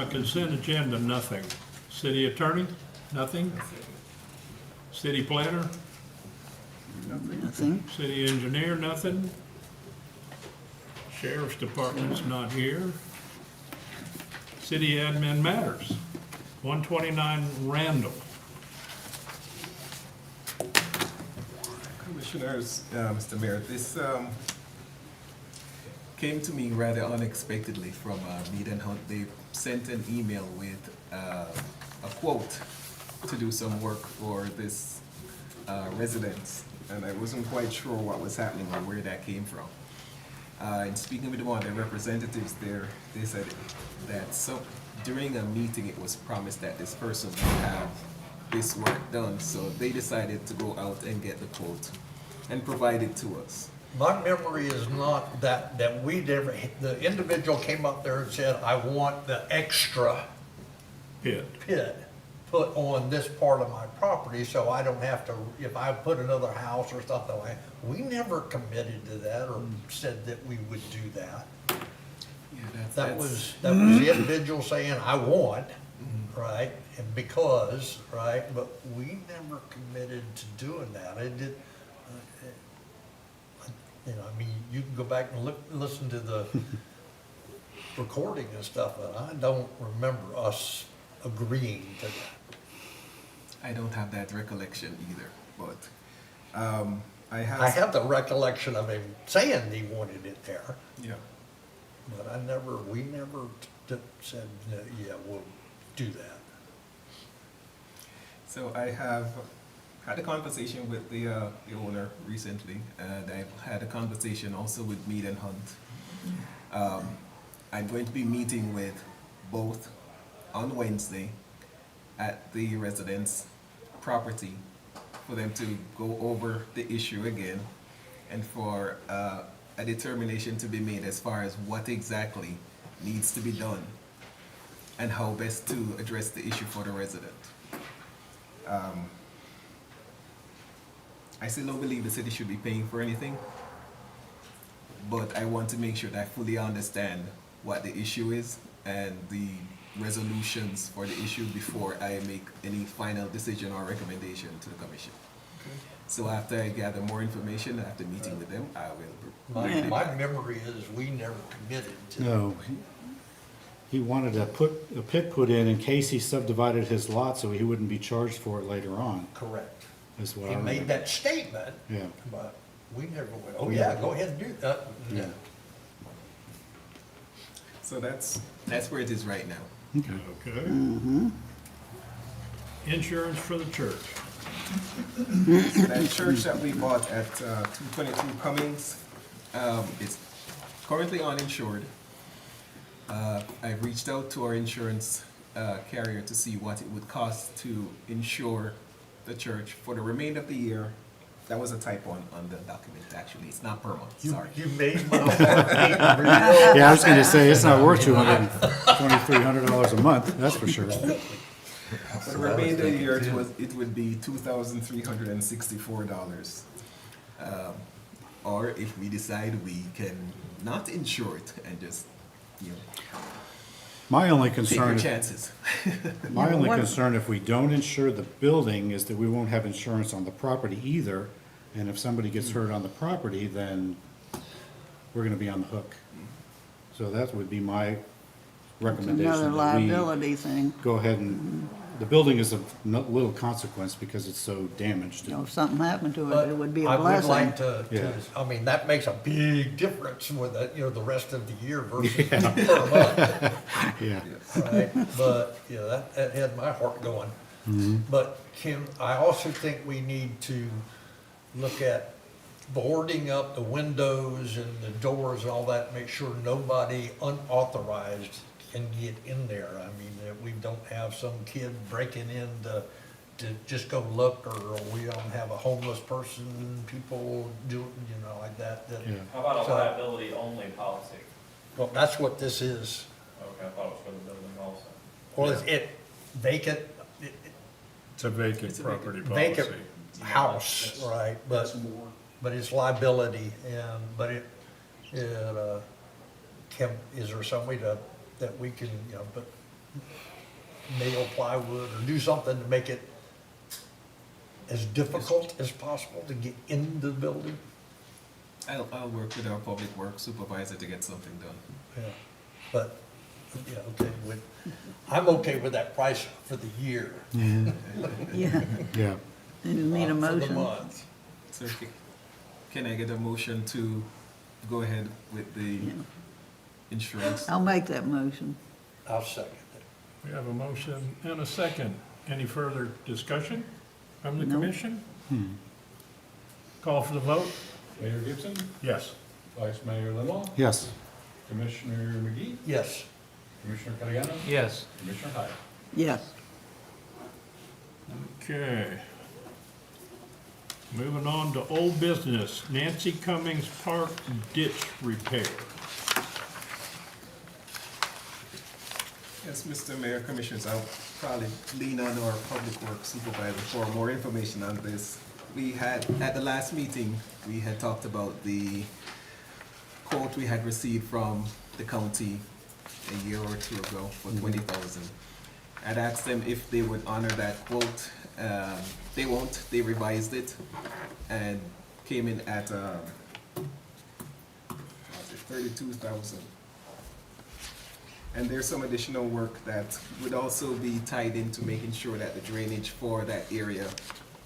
Consent agenda, nothing. City attorney, nothing. City planner, Nothing. city engineer, nothing. Sheriff's department's not here. City admin matters. 129 Randall. Commissioners, Mr. Mayor, this came to me rather unexpectedly from Mead and Hunt. They sent an email with a quote to do some work for this residence, and I wasn't quite sure what was happening or where that came from. In speaking with one of the representatives there, they said that during a meeting it was promised that this person would have this work done, so they decided to go out and get the quote and provide it to us. My memory is not that we never, the individual came up there and said, I want the extra Pit. put on this part of my property, so I don't have to, if I put another house or something like, we never committed to that or said that we would do that. Yeah, That was the individual saying, I want, right, and because, right, but we never committed to doing that. It did, you know, I mean, you can go back and listen to the recording and stuff, but I don't remember us agreeing to that. I don't have that recollection either, but I have the recollection of him saying he wanted it there, Yeah. but we never said, yeah, we'll do that. So I have had a conversation with the owner recently, and I've had a conversation also with Mead and Hunt. I'm going to be meeting with both on Wednesday at the residence property for them to go over the issue again and for a determination to be made as far as what exactly needs to be done and how best to address the issue for the resident. I still don't believe the city should be paying for anything, but I want to make sure that I fully understand what the issue is and the resolutions for the issue before I make any final decision or recommendation to the commission. So after I gather more information, after meeting with them, I will. My memory is we never committed to. No, he wanted a pit put in case he subdivided his lot so he wouldn't be charged for it later on. Correct. Is what He I made remember. that statement, Yeah. but we never went, oh We yeah, never- go ahead and do that. Yeah. So that's where it is right now. Okay. Okay. Insurance for the church. That church that we bought at 222 Cummings is currently uninsured. I've reached out to our insurance carrier to see what it would cost to insure the church for the remainder of the year. That was a typo on the document, actually. It's not per month, sorry. You made my heart beat real Yeah, I was gonna say, it's not worth $2,300 a month, that's for sure. For the remainder of the year, it would be $2,364. Or if we decide we can not insure it and just, you know, My only take your concern, chances. my only What- concern if we don't insure the building is that we won't have insurance on the property either. And if somebody gets hurt on the property, then we're gonna be on the hook. So that would be my recommendation. Another that we liability thing. Go ahead and, the building is of little consequence because it's so damaged. You know, if something happened to But it, it would be a I would blessing. like to, Yeah. I mean, that makes a big difference with the, you know, the rest of the year versus per month, Yeah. right? But, you know, that had my heart going. But Kim, I also think we need to look at boarding up the windows and the doors and all that, make sure nobody unauthorized can get in there. I mean, that we don't have some kid breaking in to just go look, or we don't have a homeless person, people do, you know, like that. Yeah. How about a So- liability only policy? Well, that's what this is. Okay, I thought it was for the building also. Or is it vacant, It's a vacant It's a property vacant policy. house, right? But it's liability and, but can, is there some way that we can, put nail plywood or do something to make it as difficult as possible to get into the building? I'll work with our public works supervisor to get something done. Yeah, but, okay, I'm okay with that price for the year. Yeah, Yeah. and you need a For the motion. month. So can I get a motion to go ahead with the insurance? I'll make that motion. I'll second it. We have a motion and a second. Any further discussion from the No. commission? Call for the vote? Mayor Gibson, Yes. Vice Mayor Limbaugh, Yes. Commissioner McGee, Yes. Commissioner Cariano, Yes. Commissioner Hyde. Yes. Okay. Moving on to old business, Nancy Cummings Park ditch repair. Yes, Mr. Mayor, Commissioners, I'll probably lean on our public works supervisor for more information on this. We had, at the last meeting, we had talked about the quote we had received from the county a year or two ago for $20,000. I'd asked them if they would honor that quote. They won't. They revised it and came in at $32,000. And there's some additional work that would also be tied into making sure that the drainage for that area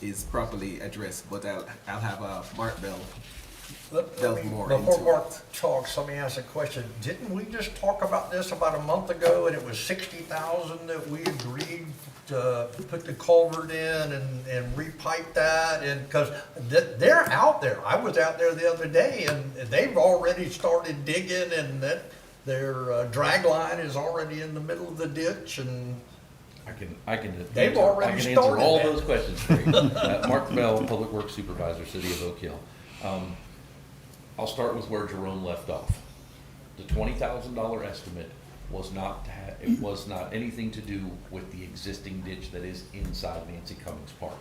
is properly addressed. But I'll have Mark Bell delve more Before into Mark it. talks, let me ask a question. Didn't we just talk about this about a month ago and it was 60,000 that we agreed to put the culvert in and repipe that? And, cause they're out there. I was out there the other day and they've already started digging and that their drag line is already in the middle of the ditch and I can They've answer, already I can answer started all that. those questions for you. Mark Bell, Public Works Supervisor, City of Oak Hill. I'll start with where Jerome left off. The $20,000 estimate was not it was not anything to do with the existing ditch that is inside Nancy Cummings Park.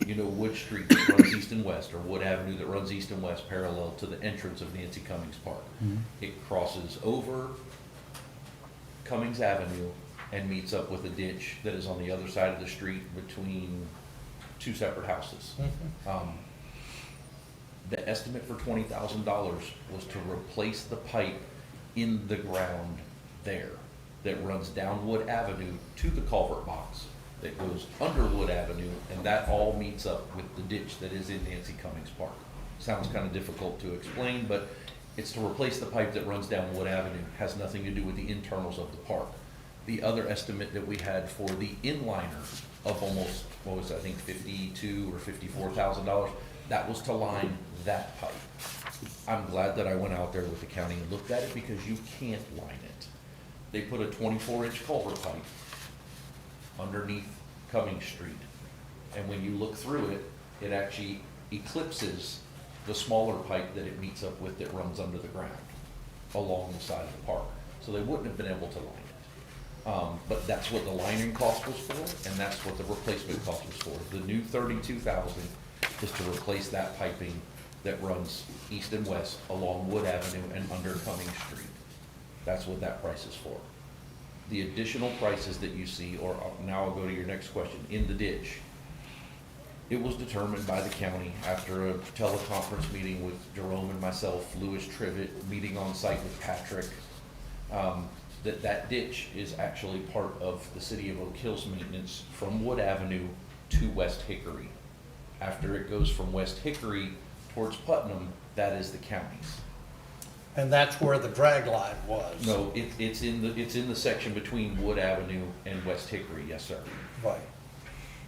You know Wood Street that runs east and west, or Wood Avenue that runs east and west parallel to the entrance of Nancy Cummings Park. It crosses over Cummings Avenue and meets up with a ditch that is on the other side of the street between two separate houses. The estimate for $20,000 was to replace the pipe in the ground there that runs down Wood Avenue to the culvert box that goes under Wood Avenue, and that all meets up with the ditch that is in Nancy Cummings Park. Sounds kind of difficult to explain, but it's to replace the pipe that runs down Wood Avenue. Has nothing to do with the internals of the park. The other estimate that we had for the inliner of almost, what was it, I think $52,000 or $54,000, that was to line that pipe. I'm glad that I went out there with the county and looked at it because you can't line it. They put a 24-inch culvert pipe underneath Cummings Street. And when you look through it, it actually eclipses the smaller pipe that it meets up with that runs under the ground along the side of the park. So they wouldn't have been able to line it. But that's what the lining cost was for, and that's what the replacement cost was for. The new $32,000 is to replace that piping that runs east and west along Wood Avenue and under Cummings Street. That's what that price is for. The additional prices that you see, or now I'll go to your next question, in the ditch, it was determined by the county after a teleconference meeting with Jerome and myself, Louis Trivet, meeting on site with Patrick, that ditch is actually part of the City of Oak Hill's maintenance from Wood Avenue to West Hickory. After it goes from West Hickory towards Putnam, that is the county's. And that's where the drag line was. No, it's in the section between Wood Avenue and West Hickory, yes, sir. Right.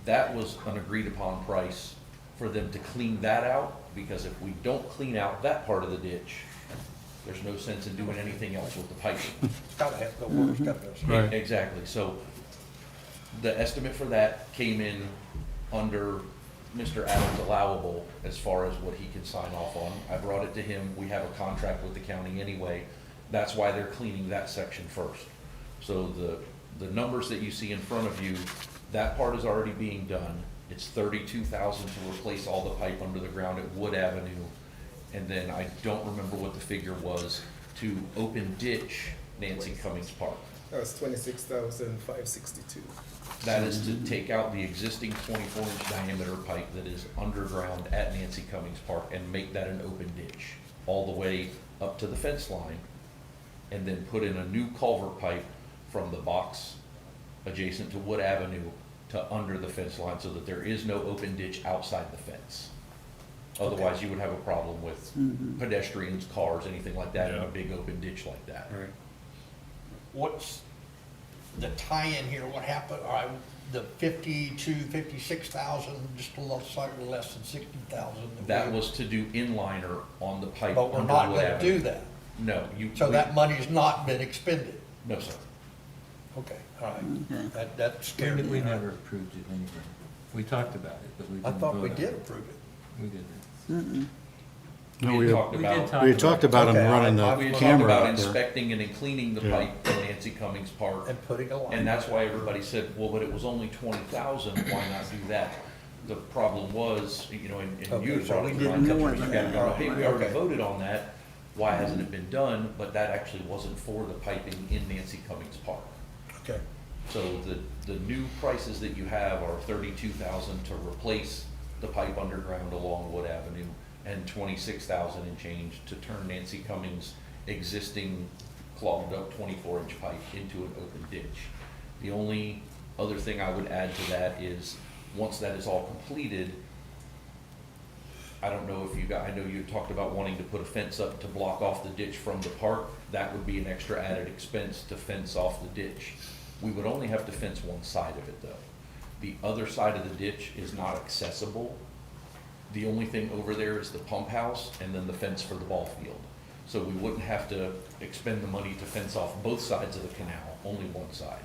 That was an agreed upon price for them to clean that out, because if we don't clean out that part of the ditch, there's no sense in doing anything else with the piping. It's gotta have, the work's gotta go. Right. Exactly, so the estimate for that came in under Mr. Adams' allowable as far as what he can sign off on. I brought it to him, we have a contract with the county anyway, that's why they're cleaning that section first. So the numbers that you see in front of you, that part is already being done. It's $32,000 to replace all the pipe under the ground at Wood Avenue. And then I don't remember what the figure was to open ditch Nancy Cummings Park. That was 26,562. That is to take out the existing 24-inch diameter pipe that is underground at Nancy Cummings Park and make that an open ditch all the way up to the fence line, and then put in a new culvert pipe from the box adjacent to Wood Avenue to under the fence line, so that there is no open ditch outside the fence. Otherwise, you would have a problem with pedestrians, cars, anything like that, in a big open ditch like that. Right. What's the tie-in here? What happened, all right, the 56,000, just a little slightly less than 60,000. That was to do inliner on the pipe. But we're under not Wood gonna Avenue. do that. No, you. So that money's not been expended? No, sir. Okay, all right. Okay. That scared me. We never approved it anyway. We talked about it, but we I didn't thought vote we on did it. approve it. We didn't. No, We we had had talked We did about, talk we had talked about them Okay, running we the had talked camera about out there. inspecting and cleaning the Yeah. pipe in Nancy Cummings Park. And putting a line. And that's why everybody said, well, but it was only 20,000, why not do that? The problem was, you know, and Okay, you had so brought we it to didn't my do attention, it. Mr. Gagliardo, hey, we already Okay. voted on that, why hasn't it been done? But that actually wasn't for the piping in Nancy Cummings Park. Okay. So the new prices that you have are 32,000 to replace the pipe underground along Wood Avenue, and 26,000 and change to turn Nancy Cummings' existing clogged up 24-inch pipe into an open ditch. The only other thing I would add to that is, once that is all completed, I don't know if you got, I know you had talked about wanting to put a fence up to block off the ditch from the park. That would be an extra added expense to fence off the ditch. We would only have to fence one side of it though. The other side of the ditch is not accessible. The only thing over there is the pump house and then the fence for the ball field. So we wouldn't have to expend the money to fence off both sides of the canal, only one side.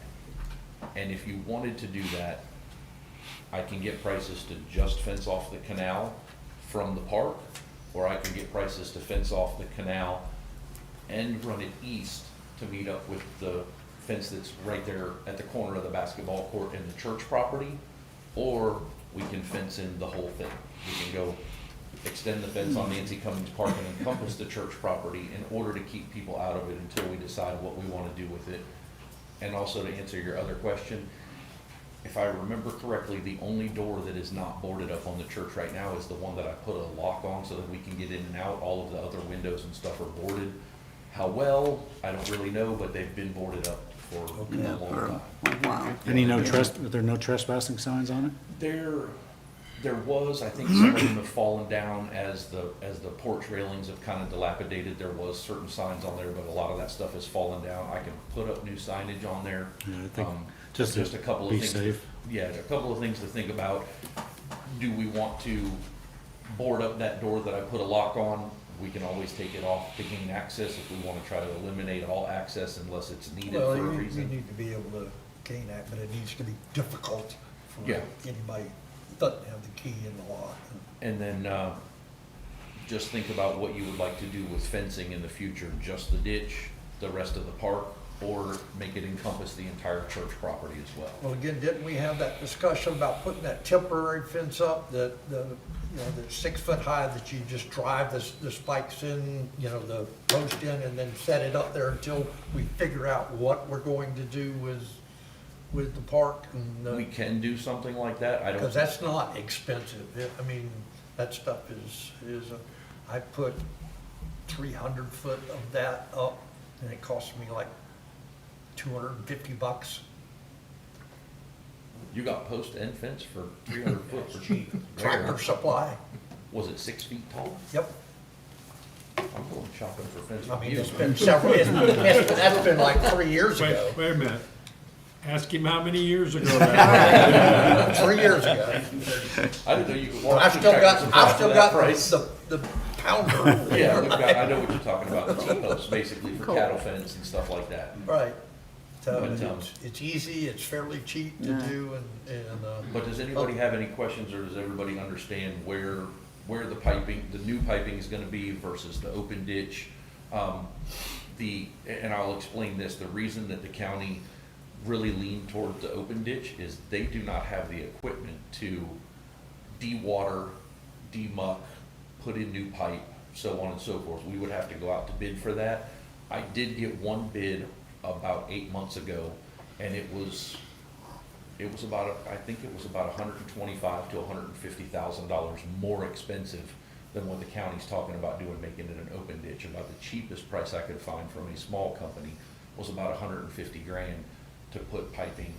And if you wanted to do that, I can get prices to just fence off the canal from the park, or I can get prices to fence off the canal and run it east to meet up with the fence that's right there at the corner of the basketball court and the church property, or we can fence in the whole thing. We can go extend the fence on Nancy Cummings Park and encompass the church property in order to keep people out of it until we decide what we want to do with it. And also to answer your other question, if I remember correctly, the only door that is not boarded up on the church right now is the one that I put a lock on so that we can get in and out. All of the other windows and stuff are boarded. How well, I don't really know, but they've been boarded up for a Yeah, long for time. a while. Any are there no trespassing signs on it? There was, I think some of them have fallen down as the porch railings have kind of dilapidated. There was certain signs on there, but a lot of that stuff has fallen down. I can put up new signage on there. Yeah, I think Just just a couple of be things. safe. Yeah, a couple of things to think about. Do we want to board up that door that I put a lock on? We can always take it off to gain access if we want to try to eliminate all access unless it's needed Well, for a you reason. need to be able to gain that, but it needs to be difficult for Yeah. anybody that doesn't have the key in the lock. And then, just think about what you would like to do with fencing in the future, just the ditch, the rest of the park, or make it encompass the entire church property as well. Well, again, didn't we have that discussion about putting that temporary fence up, that, that's 6 foot high, that you just drive the spikes in, the post in, and then set it up there until we figure out what we're going to do with the park? We can do something like that. I don't. Because that's not expensive. I mean, that stuff I put 300 foot of that up, and it cost me like $250. You got post and fence for 300 foot for cheap. Tractor Supply. Was it 6 feet tall? Yep. I'm going shopping for fence. I mean, with it's you. been several, that's been like 3 years ago. Wait a minute. Ask him how many years ago that was. 3 years ago. I didn't know you could Well, walk I've through still Tractor got, Supply I've for still that got price. the pounder. Yeah, we've got, I know what you're talking about, the T-posts, basically for cattle fence and stuff like that. Right. So But, it's easy, it's fairly cheap to do, and But does anybody have any questions, or does everybody understand where the piping, the new piping is gonna be versus the open ditch? And I'll explain this, the reason that the county really lean toward the open ditch is they do not have the equipment to de-water, de-muck, put in new pipe, so on and so forth. We would have to go out to bid for that. I did get one bid about 8 months ago, and it was about, I think it was about $125,000 to $150,000 more expensive than what the county's talking about doing, making it an open ditch. About the cheapest price I could find from a small company was about 150 grand to put piping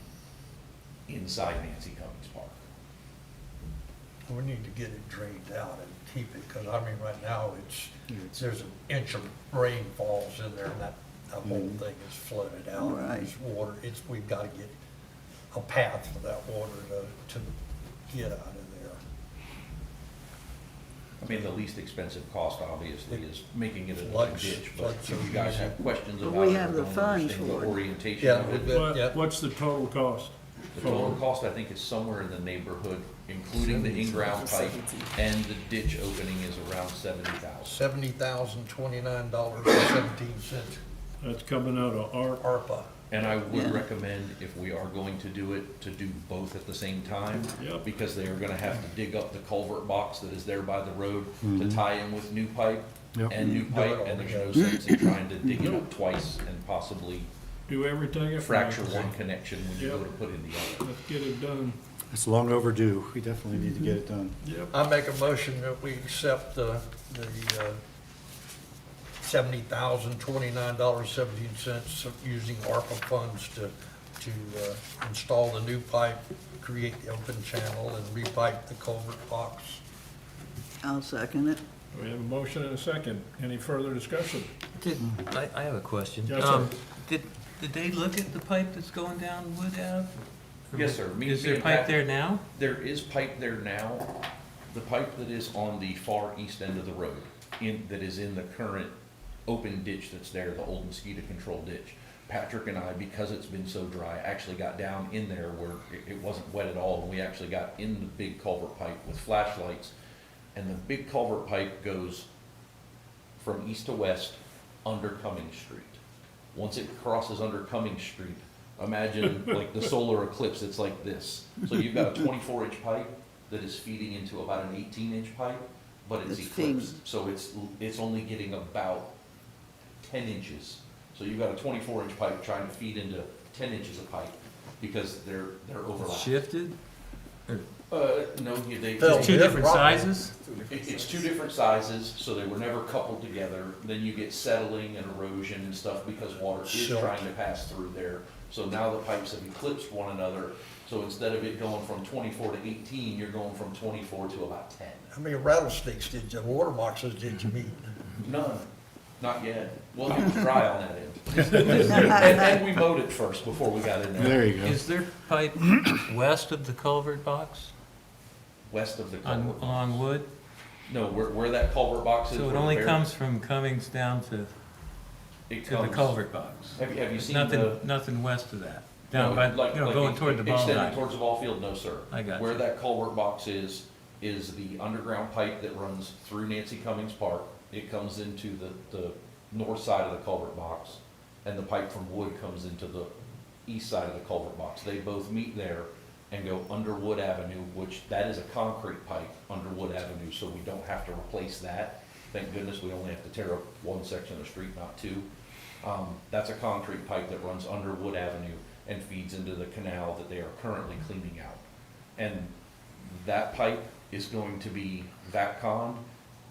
inside Nancy Cummings Park. We need to get it drained out and keep it, because I mean, right now, there's an inch of rain falls in there, and that whole thing is flooded out. Right. It's water, we've got to get a path for that water to get out of there. I mean, the least expensive cost obviously is making it an open Floods- ditch, but floods if are you guys easy. have questions But about we it, have or the don't funds understand for the it. orientation Yeah, of it, yeah. What's the total cost? the total cost, I think, is somewhere in the neighborhood, including the in-ground pipe and the ditch opening, is around $70,000. $70,029.17. That's coming out of ARPA. And I would Yeah. recommend, if we are going to do it, to do both at the same time. Yep. Because they are gonna have to dig up the culvert box that is there by the road to tie in with new pipe Yep. and new Do it pipe, all and there's no together. sense in trying to dig it up twice and possibly Do everything at fracture once. one connection when you go Yep. to put in the other. Let's get it done. It's long overdue. We definitely need to get it done. Yep. I make a motion that we accept the $70,029.17 using ARPA funds to install the new pipe, create the open channel, and repipe the culvert box. I'll second it. We have a motion and a second. Any further discussion? I have a question. Yes, sir. Did they look at the pipe that's going down Wood Ave? Yes, sir. Me Is there being pipe back- there now? There is pipe there now. The pipe that is on the far east end of the road, that is in the current open ditch that's there, the old mosquito control ditch. Patrick and I, because it's been so dry, actually got down in there where it wasn't wet at all, and we actually got in the big culvert pipe with flashlights. And the big culvert pipe goes from east to west under Cummings Street. Once it crosses under Cummings Street, imagine like the solar eclipse, it's like this. So you've got a 24-inch pipe that is feeding into about an 18-inch pipe, but it's It's eclipsed. So it's only getting about 10 inches. So you've got a 24-inch pipe trying to feed into 10 inches of pipe because they're overlapping. Shifted? No, they. Phil, Two different sizes? It's two different sizes, so they were never coupled together. Then you get settling and erosion and stuff because water is Silt. trying to pass through there. So now the pipes have eclipsed one another. So instead of it going from 24 to 18, you're going from 24 to about 10. How many rattlesnakes water boxes did you meet? None, not yet. Well, it was dry on that end. And we mowed it first before we got in there. There you go. Is there pipe west of the culvert box West of the culvert. along Wood? No, where that culvert box is. So it where only the comes from Cummings down to it the comes- culvert box? Have you seen Nothing, the? nothing west of that? No, Down by, like going toward the ball extending diamond? towards the ball field, no, sir. I got Where you. that culvert box is the underground pipe that runs through Nancy Cummings Park. It comes into the north side of the culvert box, and the pipe from Wood comes into the east side of the culvert box. They both meet there and go under Wood Avenue, which that is a concrete pipe under Wood Avenue, so we don't have to replace that. Thank goodness, we only have to tear up one section of the street, not two. That's a concrete pipe that runs under Wood Avenue and feeds into the canal that they are currently cleaning out. And that pipe is going to be VACCON,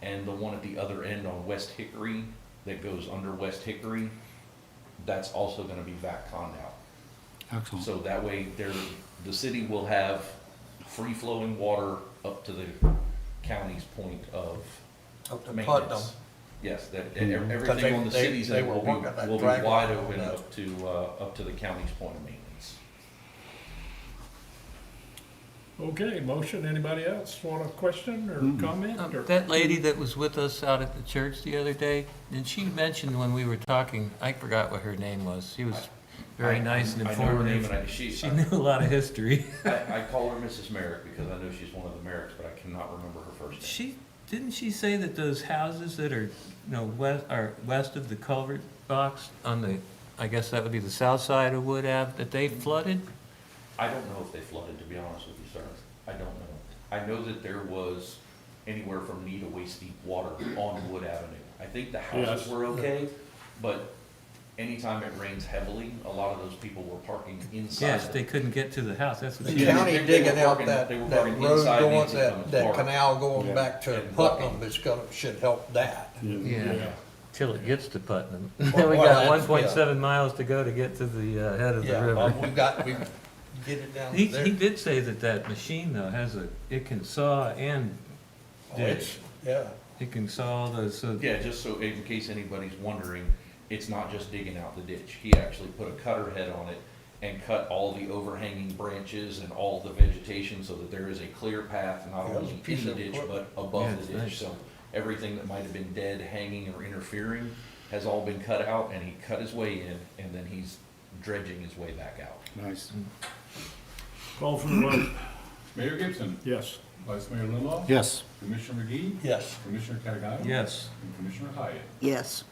and the one at the other end on West Hickory that goes under West Hickory, that's also gonna be VACCON out. Excellent. So that way, the city will have free-flowing water up to the county's point of Up to maintenance. Putnam. Yes, that, Mhm. everything on the city's they end were will working that be drag wide line on open that. up to the county's point of maintenance. Okay, motion. Anybody else want a question or comment? or- That lady that was with us out at the church the other day, did she mention when we were talking, I forgot what her name was. She was very nice and I know her name, informative. and She knew a lot of history. I call her Mrs. Merrick because I know she's one of the Merricks, but I cannot remember her first name. Didn't she say that those houses that are, west of the culvert box on the I guess that would be the south side of Wood Ave, that they flooded? I don't know if they flooded, to be honest with you, sir. I don't know. I know that there was anywhere from knee to waist deep water on Wood Avenue. I think the houses Yes. were okay, but anytime it rains heavily, a lot of those people were parking inside. Yes, they couldn't get to the house, that's what The she Yeah, county they were digging out parking- that they were road parking inside going, Nancy that Clements that Park. canal going Yeah. back to And Putnam Bucking. is gonna, should help that. Yeah, till it gets to Putnam. Well, Then we well, got that's- 1.7 miles to go to get to the head of the Yeah, river. we get it down He there. did say that that machine though has it can saw and Oh, it's, yeah. it can saw those, so. Yeah, just so in case anybody's wondering, it's not just digging out the ditch. He actually put a cutter head on it and cut all the overhanging branches and all the vegetation so that there is a clear path, not Yeah, it was a only piece in the of ditch, but equipment. Yeah, above it's the ditch. nice. So everything that might have been dead, hanging, or interfering has all been cut out, and he cut his way in, and then he's dredging his way back out. Nice. Call for the vote. Mayor Gibson. Yes. Vice Mayor Linlaw. Yes. Commissioner McGee. Yes. Commissioner Catalano. Yes. And Commissioner Hyatt. Yes.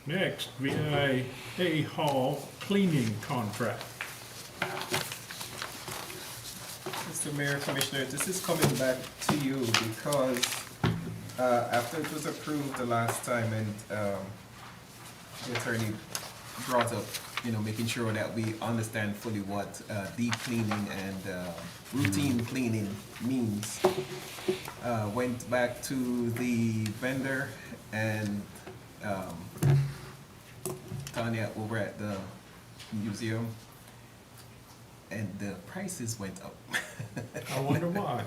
Next, VIA Hall cleaning contract. Mr. Mayor, Commissioner, this is coming back to you because after it was approved the last time and the attorney brought up, making sure that we understand fully what deep cleaning and routine cleaning means, went back to the vendor and Tanya over at the museum, and the prices went up. I wonder why.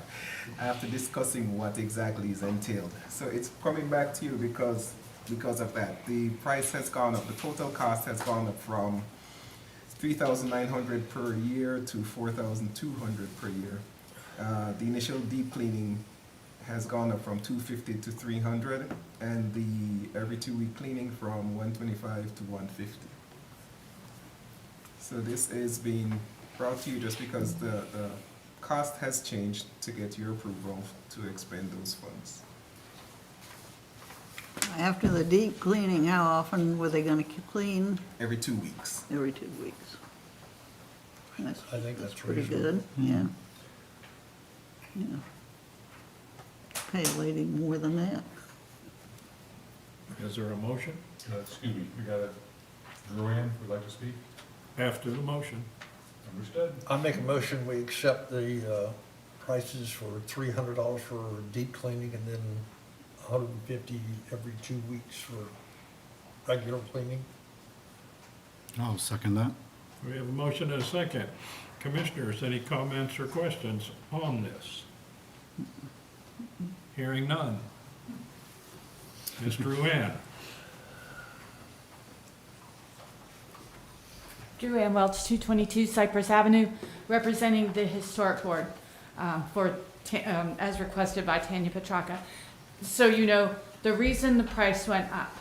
After discussing what exactly is entailed. So it's coming back to you because of that. The price has gone up, the total cost has gone up from $3,900 per year to $4,200 per year. The initial deep cleaning has gone up from $250 to $300, and the every 2-week cleaning from $125 to $150. So this is being brought to you just because the cost has changed to get your approval to expend those funds. After the deep cleaning, how often were they gonna clean? Every 2 weeks. Every 2 weeks. That's I think that's pretty reasonable. good, yeah. Yeah. Pay a lady more than that. Is there a motion? Excuse me, we got a Drew Ann would like to speak. After the motion. Understood. I make a motion, we accept the prices for $300 for deep cleaning and then $150 every 2 weeks for regular cleaning. I'll second that. We have a motion and a second. Commissioners, any comments or questions on this? Hearing none. Ms. Druan. Drew Ann Welch, 222 Cypress Avenue, representing the Historic Board as requested by Tanya Petraka. So you know, the reason the price went up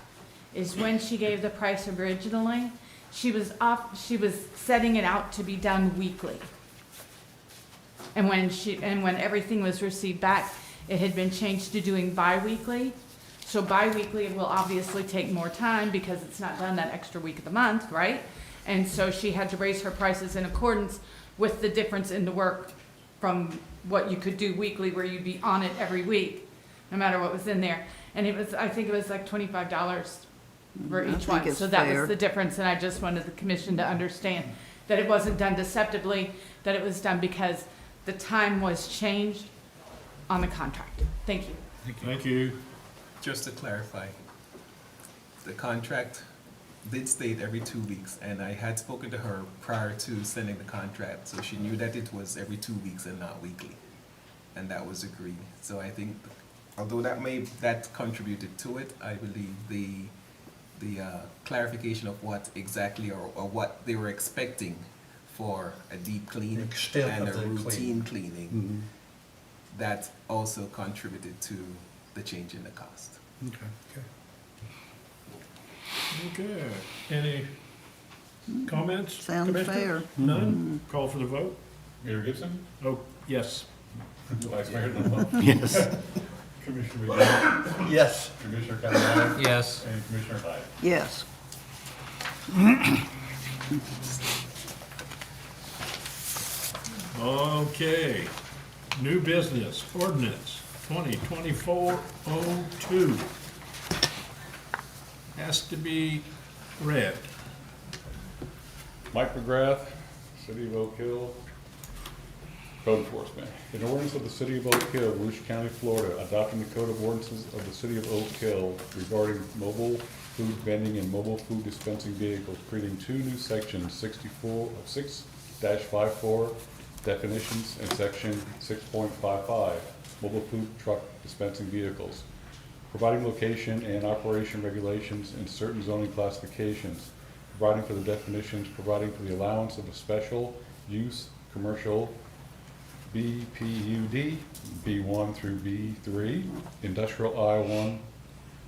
is when she gave the price originally, she was setting it out to be done weekly. And when everything was received back, it had been changed to doing bi-weekly. So bi-weekly will obviously take more time because it's not done that extra week of the month, right? And so she had to raise her prices in accordance with the difference in the work from what you could do weekly, where you'd be on it every week, no matter what was in there. And I think it was like $25 for I each think one. it's So that fair. was the difference, and I just wanted the commission to understand that it wasn't done deceptively, that it was done because the time was changed on the contract. Thank you. Thank you. Just to clarify, the contract did state every 2 weeks, and I had spoken to her prior to sending the contract, so she knew that it was every 2 weeks and not weekly, and that was agreed. So I think, although that contributed to it, I believe the clarification of what exactly or what they were expecting for a deep clean Extent and a of the routine cleaning, that also contributed to the change in the cost. Okay. Okay. Any comments? Sounds Commissioner? fair. None? Call for the vote? Mayor Gibson. Oh, yes. Vice Mayor Linlaw. Yes. Commissioner McGee. Yes. Commissioner Catalano. Yes. And Commissioner Hyatt. Yes. Okay, new business, ordinance 2024-02. Has to be read. Mike McGrath, City of Oak Hill, Code Enforcement. An ordinance of the City of Oak Hill, Volusia County, Florida, adopting the Code of Ordinances of the City of Oak Hill regarding mobile food vending and mobile food dispensing vehicles, creating two new sections, 6-54 definitions and section 6.55 mobile food truck dispensing vehicles, providing location and operation regulations and certain zoning classifications, providing for the definitions, providing for the allowance of a special use commercial BPUD, B1 through B3, industrial I1,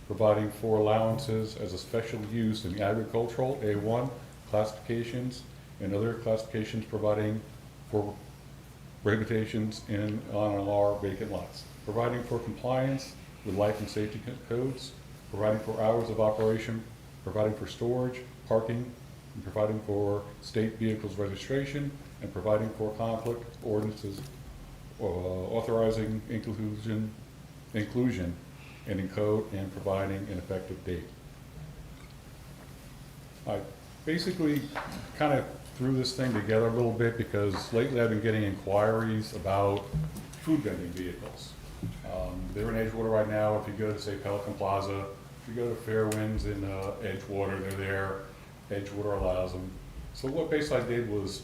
providing for allowances as a special use in agricultural A1 classifications and other classifications, providing for regulations on our vacant lots, providing for compliance with life and safety codes, providing for hours of operation, providing for storage, parking, and providing for state vehicles registration, and providing for conflict ordinances, authorizing inclusion and in code, and providing an effective date. I basically kind of threw this thing together a little bit because lately I've been getting inquiries about food vending vehicles. They're in Edgewater right now. If you go to, say, Pelican Plaza, if you go to Fairwinds in Edgewater, they're there. Edgewater allows them. So what basically I did was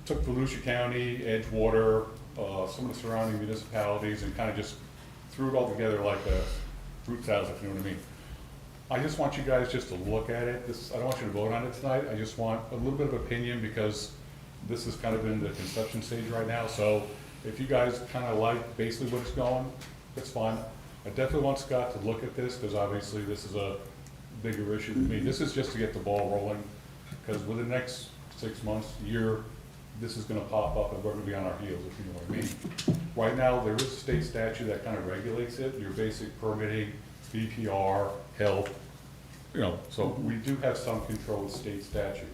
took Volusia County, Edgewater, some of the surrounding municipalities, and kind of just threw it all together like a fruit salad, if you know what I mean. I just want you guys just to look at it. I don't want you to vote on it tonight. I just want a little bit of opinion because this is kind of in the conception stage right now. So if you guys kind of like basically what it's going, that's fine. I definitely want Scott to look at this because obviously this is a bigger issue than me. This is just to get the ball rolling because within the next 6 months, year, this is going to pop up and we're going to be on our heels, if you know what I mean. Right now, there is a state statute that kind of regulates it, your basic permitting, BPR, health, you know, so we do have some control with state statute.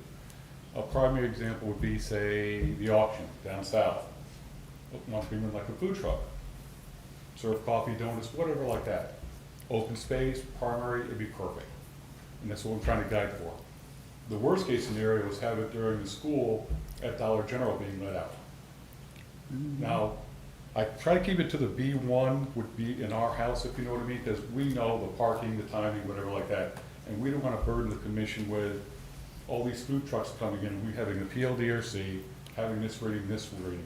A primary example would be, say, the auction down south. One agreement like a food truck, serve coffee, donuts, whatever like that. Open space, primary, it'd be perfect. And that's what I'm trying to guide for. The worst case scenario is have it during the school at Dollar General being let out. Now, I try to keep it to the B1 would be in our house, if you know what I mean, because we know the parking, the timing, whatever like that. And we don't want to burden the commission with all these food trucks coming in, we having a PLDRC, having this reading.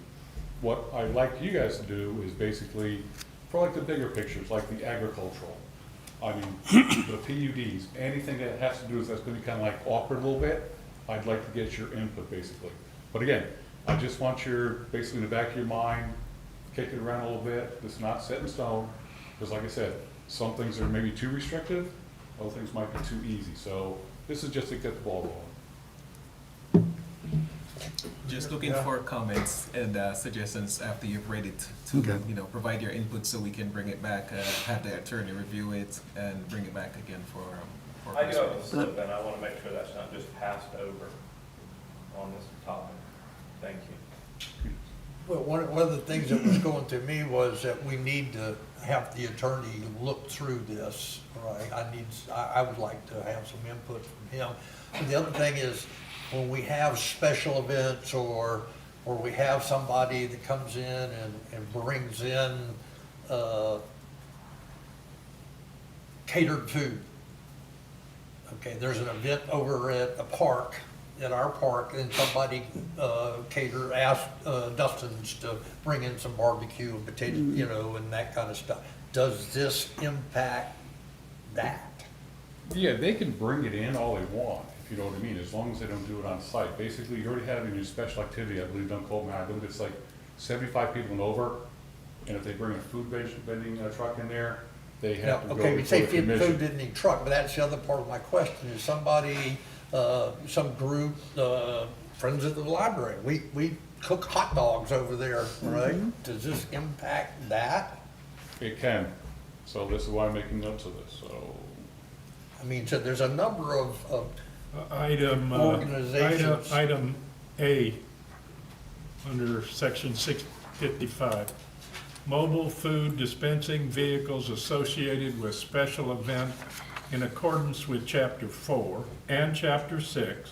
What I'd like you guys to do is basically, for like the bigger pictures, like the agricultural, I mean, the PUDs, anything that has to do with that's going to be kind of like awkward a little bit, I'd like to get your input basically. But again, I just want your, basically in the back of your mind, kick it around a little bit. It's not set in stone, because like I said, some things are maybe too restrictive, other things might be too easy. So this is just to get the ball rolling. Just looking for comments and suggestions after you've read it to, you know, provide your input so we can bring it back, have the attorney review it and bring it back again for I do have a slip and I want to make sure that's not just passed over on this topic. Thank you. Well, one of the things that was going through me was that we need to have the attorney look through this, right? I would like to have some input from him. And the other thing is, when we have special events or we have somebody that comes in and brings in catered food. Okay, there's an event over at a park, at our park, and somebody asked Dustin's to bring in some barbecue and potato, you know, and that kind of stuff. Does this impact that? Yeah, they can bring it in all they want, if you know what I mean, as long as they don't do it on site. Basically, you already have in your special activity, I believe, don't quote me, I believe it's like 75 people and over, and if they bring a food vending truck in there, they have to go Okay, we before say the commission. food didn't need truck, but that's the other part of my question, is somebody, some group, Friends of the Library, we cook hot dogs over there, right? Does this impact that? It can, so this is why I'm making notes of this, so. I mean, so there's a number of Organizations. Item A, under section 655. Mobile food dispensing vehicles associated with special event in accordance with Chapter 4 and Chapter 6.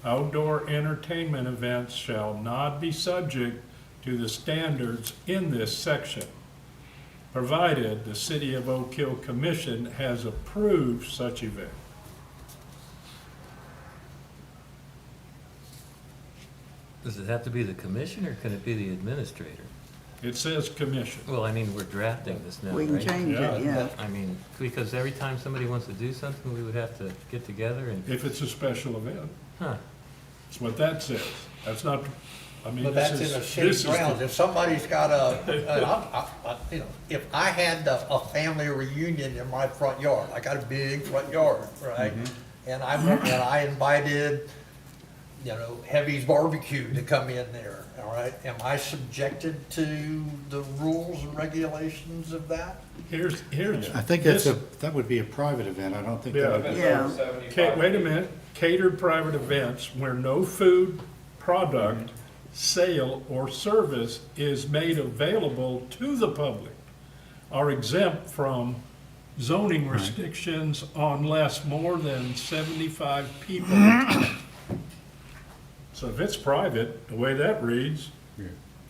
Outdoor entertainment events shall not be subject to the standards in this section, provided the City of Oak Hill Commission has approved such event. Does it have to be the commission, or can it be the administrator? It says commission. Well, I mean, we're drafting this now, We can right? change it, yeah. I mean, because every time somebody wants to do something, we would have to get together and, If it's a special event. huh? That's what that says. That's not, I mean, But this that's in is, a this city is, grounds. the- If somebody's got you know, if I had a family reunion in my front yard, I got a big front yard, right? And I invited, you know, Heavy's Barbecue to come in there, all right? Am I subjected to the rules and regulations of that? here's. I think that would be a private event, I don't think that would be. Yeah. Wait a minute, catered private events where no food, product, sale, or service is made available to the public are exempt from zoning restrictions unless more than 75 people attend. So if it's private, the way that reads,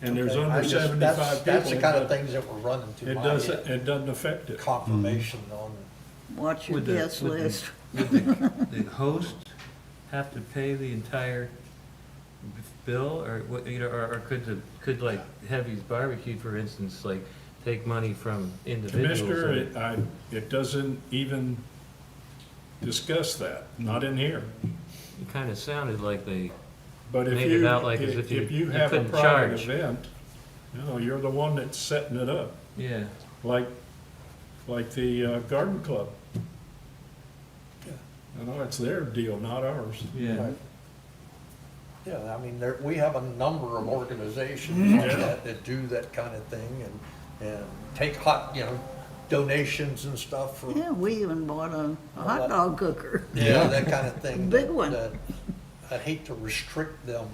and there's Okay, under 75 people. That's the kind of it things that were running through It my doesn't, head. it doesn't affect it. Confirmation on, Watch your Would the- guest would the- list. Would the host have to pay the entire bill, or what, you know, or could like Heavy's Barbecue, for instance, like take money from individuals? Commissioner, it doesn't even discuss that, not in here. It kind of sounded like they But if made it you, out like as if if you you have a couldn't private charge. event, you know, you're the one that's setting it up, Yeah, like the garden club. You know, it's their deal, not ours. yeah. right? Yeah, I mean, we have a number of organizations like that do that kind of thing and take hot, you know, donations and stuff for, Yeah, we even bought a hot dog cooker. yeah, that kind of thing. Big one. that I'd hate to restrict them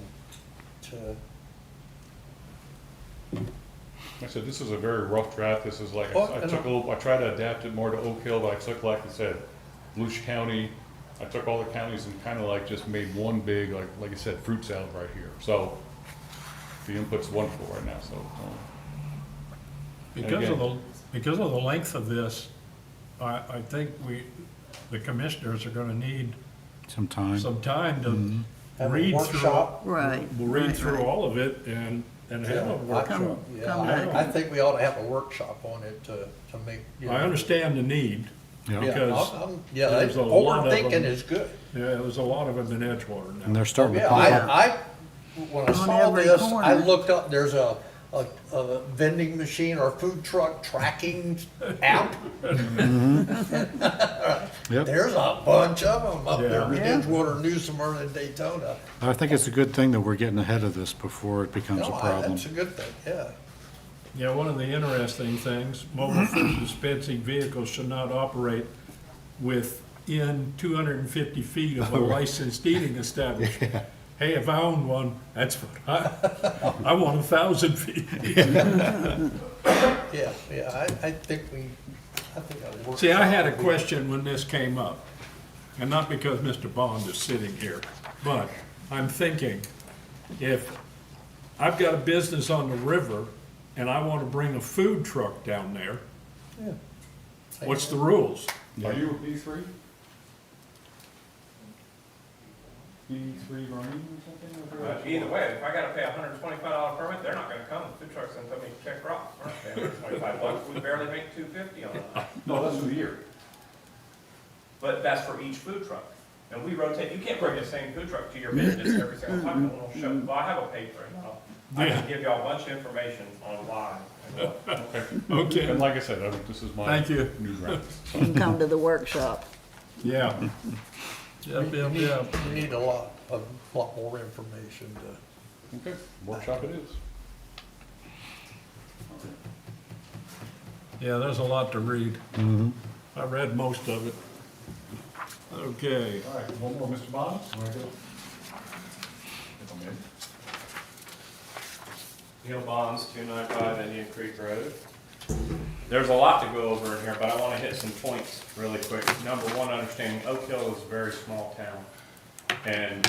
to, Like I said, this is a very rough draft. This is like, Oh, I tried to adapt it more to Oak Hill, but I took, like I said, Volusia County, I took all the counties and kind of like just made one big, like I said, fruit salad right here. So the input's wonderful right now, so. Because of the length of this, I think the commissioners are gonna need Some time. some time to have a read through. workshop. Right. We'll read right, through right. all of it and have a Yeah, workshop. Yeah, Come back. I think we ought to have a workshop on it to make. you know. I understand the need, Yeah. Yeah, because yeah, there's a lot forward of thinking them. is good. Yeah, there's a lot of them in Edgewater And now. they're starting to Yeah, pop up. when I On saw every this, I corner. looked up, there's a vending machine or food truck tracking app. Yep. There's a bunch of them up there in Yeah. Edgewater, Newsom, and Daytona. I think it's a good thing that we're getting ahead of this before it becomes a No, problem. that's a good thing, yeah. Yeah, one of the interesting things, mobile food dispensing vehicles should not operate within 250 feet of a licensed eating establishment. Hey, if I own one, that's what I want 1,000 feet. Yeah, I think that'll work. See, I had a question when this came up, and not because Mr. Bond is sitting here, but I'm thinking, if I've got a business on the river and I want to bring a food truck down there, Yeah. what's the rules? Are you a B3? B3 Marine or something? Either way, if I gotta pay $125 permit, they're not gonna come. The food truck's gonna tell me to check rocks. We're not paying $125. We barely make $250 on it. No, that's for the year. But that's for each food truck. And we rotate, you can't bring the same food truck to your business every single time. It won't show. Well, I have a paper, and I can give y'all a bunch of information on why. Okay. And like I said, this is my Thank you. new draft. You can come to the workshop. Yeah. Yep, yep, yep. We need a lot more information to. Okay, workshop it is. Yeah, there's a lot to read. Mhm. I read most of it. Okay. All right, one more, Mr. Bond? Wanna go? If I'm in. Neil Bonds, 295 Indian Creek Road. There's a lot to go over in here, but I want to hit some points really quick. Number one, understanding Oak Hill is a very small town. And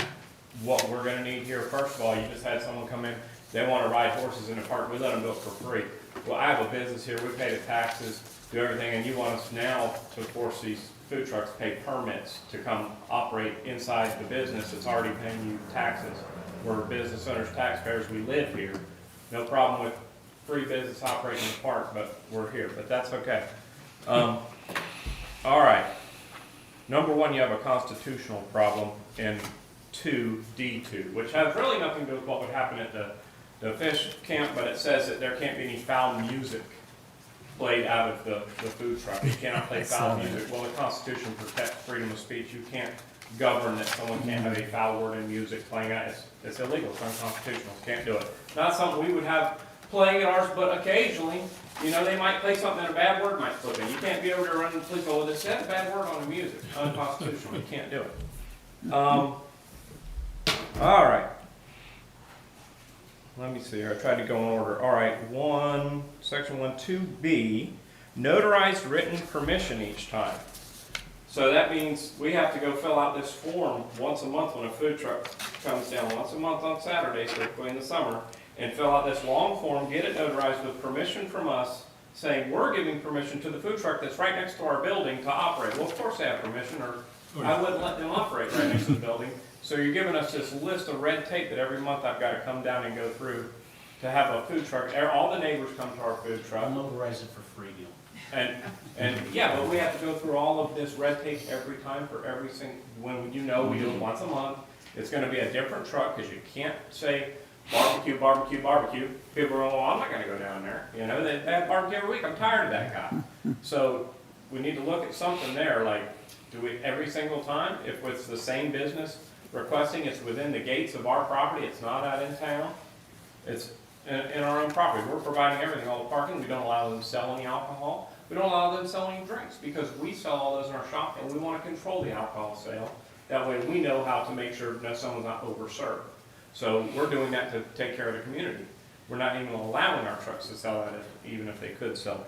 what we're gonna need here, first of all, you just had someone come in, they wanna ride horses in the park, we let them do it for free. Well, I have a business here, we pay the taxes, do everything, and you want us now to force these food trucks to pay permits to come operate inside the business that's already paying you taxes. We're business owners, taxpayers, we live here. No problem with free business operating in the park, but we're here, but that's okay. All right. Number one, you have a constitutional problem in 2D2, which has really nothing to do with what would happen at the fish camp, but it says that there can't be any foul music played out of the food truck. You cannot play foul music. Well, the Constitution protects freedom of speech. You can't govern that someone can't have a foul word in music playing out. It's illegal. It's unconstitutional. Can't do it. Not something we would have playing in ours, but occasionally, you know, they might play something and a bad word might slip in. You can't be over there running the police, oh, this said a bad word on the music. Unconstitutional. You can't do it. All right. Let me see here. I tried to go in order. All right. Section 1(2)(b), notarized written permission each time. So that means we have to go fill out this form once a month when a food truck comes down, once a month on Saturdays, typically in the summer, and fill out this long form, get it notarized with permission from us, saying we're giving permission to the food truck that's right next to our building to operate. Well, of course they have permission, or I wouldn't let them operate right next to the building. So you're giving us this list of red tape that every month I've got to come down and go through to have a food truck. All the neighbors come to our food truck. I'll notarize it for free, Gil. And yeah, but we have to go through all of this red tape every time for every single, when you know we do it once a month. It's gonna be a different truck, because you can't say barbecue, barbecue, barbecue. People are, well, I'm not gonna go down there. You know, they have barbecue every week. I'm tired of that guy. So we need to look at something there, like, do we, every single time, if it's the same business requesting, it's within the gates of our property, it's not out in town, it's in our own property. We're providing everything, all the parking. We don't allow them to sell any alcohol. We don't allow them to sell any drinks, because we sell all those in our shop, and we want to control the alcohol sale. That way we know how to make sure that someone's not overserved. So we're doing that to take care of the community. We're not even allowing our trucks to sell that, even if they could sell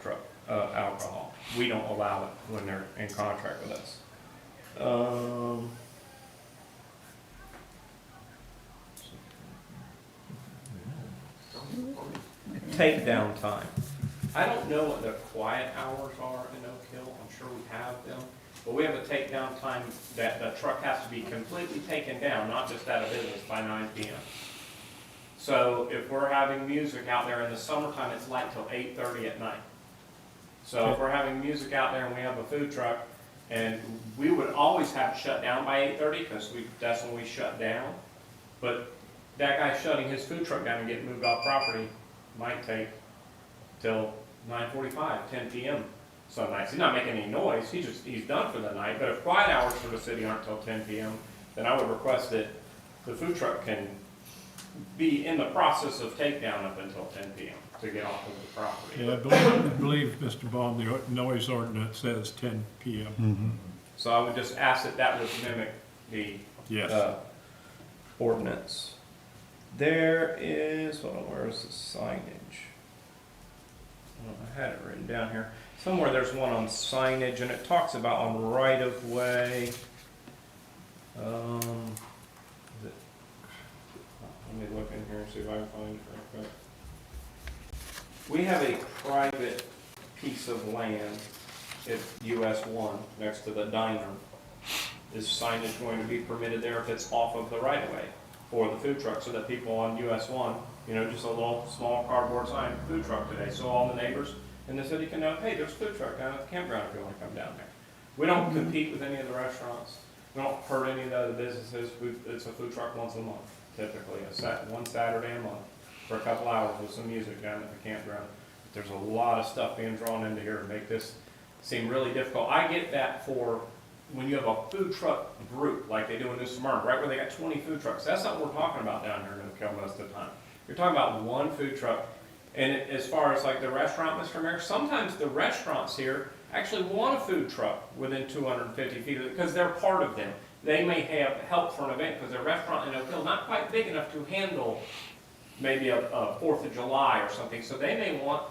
alcohol. We don't allow it when they're in contract with us. Takedown time. I don't know what the quiet hours are in Oak Hill. I'm sure we have them. But we have a takedown time that the truck has to be completely taken down, not just out of business, by 9 p.m. So if we're having music out there in the summertime, it's light till 8:30 at night. So if we're having music out there and we have a food truck, and we would always have it shut down by 8:30, because that's when we shut down. But that guy shutting his food truck down and getting moved off property might take till 9:45, 10 p.m. some nights. He's not making any noise, he's done for the night. But if quiet hours for the city aren't till 10 p.m., then I would request that the food truck can be in the process of takedown up until 10 p.m. to get off of the property. Yeah, I believe, Mr. Baum, the noise ordinance says 10 p.m. So I would just ask that would mimic the Yes. ordinance. There is, hold on, where is the signage? I had it written down here. Somewhere there's one on signage, and it talks about on right-of-way. Is it, let me look in here and see if I can find it real quick. We have a private piece of land at US 1 next to the diner. Is signage going to be permitted there if it's off of the right-of-way for the food truck, so that people on US 1, you know, just a little small cardboard sign, food truck today, so all the neighbors in the city can know, hey, there's a food truck down at the campground if you want to come down there. We don't compete with any of the restaurants. We don't hurt any of the other businesses. It's a food truck once a month, typically, one Saturday a month for a couple hours with some music down at the campground. There's a lot of stuff being drawn into here to make this seem really difficult. I get that for when you have a food truck group, like they do in New Smyrna, right where they got 20 food trucks. That's not what we're talking about down here in Oak Hill most of the time. You're talking about one food truck, And as far as like the restaurant, Mr. Mayor, sometimes the restaurants here actually want a food truck within 250 feet of it because they're part of them. They may have help for an event because their restaurant in Oak Hill not quite big enough to handle maybe a 4th of July or something. So they may want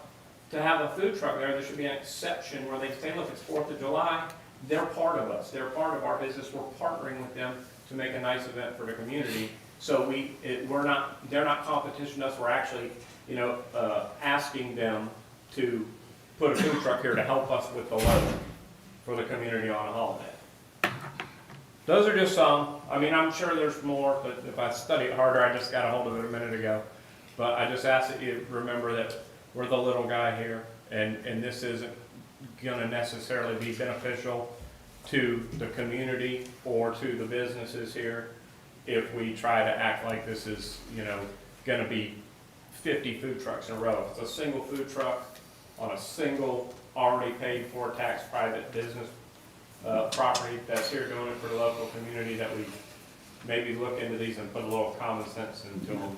to have a food truck there. There should be an exception where they say, look, it's 4th of July. They're part of us. They're part of our business. We're partnering with them to make a nice event for the community. So they're not competition to us. We're actually, asking them to put a food truck here to help us with the load for the community on a holiday. Those are just some. I mean, I'm sure there's more, but if I study it harder, I just got a hold of it a minute ago. But I just ask that you remember that we're the little guy here, and this isn't gonna necessarily be beneficial to the community or to the businesses here if we try to act like this is, gonna be 50 food trucks in a row. If it's a single food truck on a single already paid for tax private business property that's here doing it for the local community, that we maybe look into these and put a little common sense into them.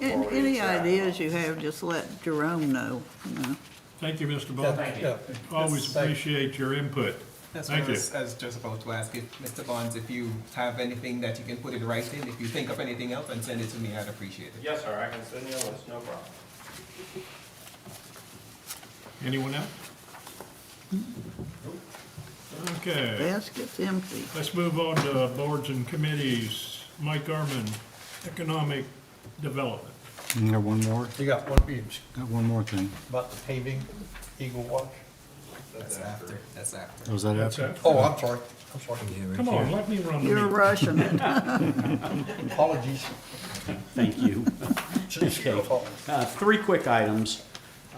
before we Any accept. ideas you have, just let Jerome know, Thank you, Mr. Bond. Thank you. Always appreciate your input. That's Thank what I you. was just about to ask if, Mr. Bonds, if you have anything that you can put in writing, if you think of anything else and send it to me, I'd appreciate it. Yes, sir, I can send you a list, no problem. Anyone else? Okay, basket's empty. let's move on to boards and committees. Mike Arman, Economic Development. You got one more? You got Got one more thing. about the paving, Eagle Watch? That's after, that's after. Was that That's after? it? Oh, I'm sorry, Come on, let me run the You're meeting. rushing it. apologies. Thank you. It's your fault. 3 quick items.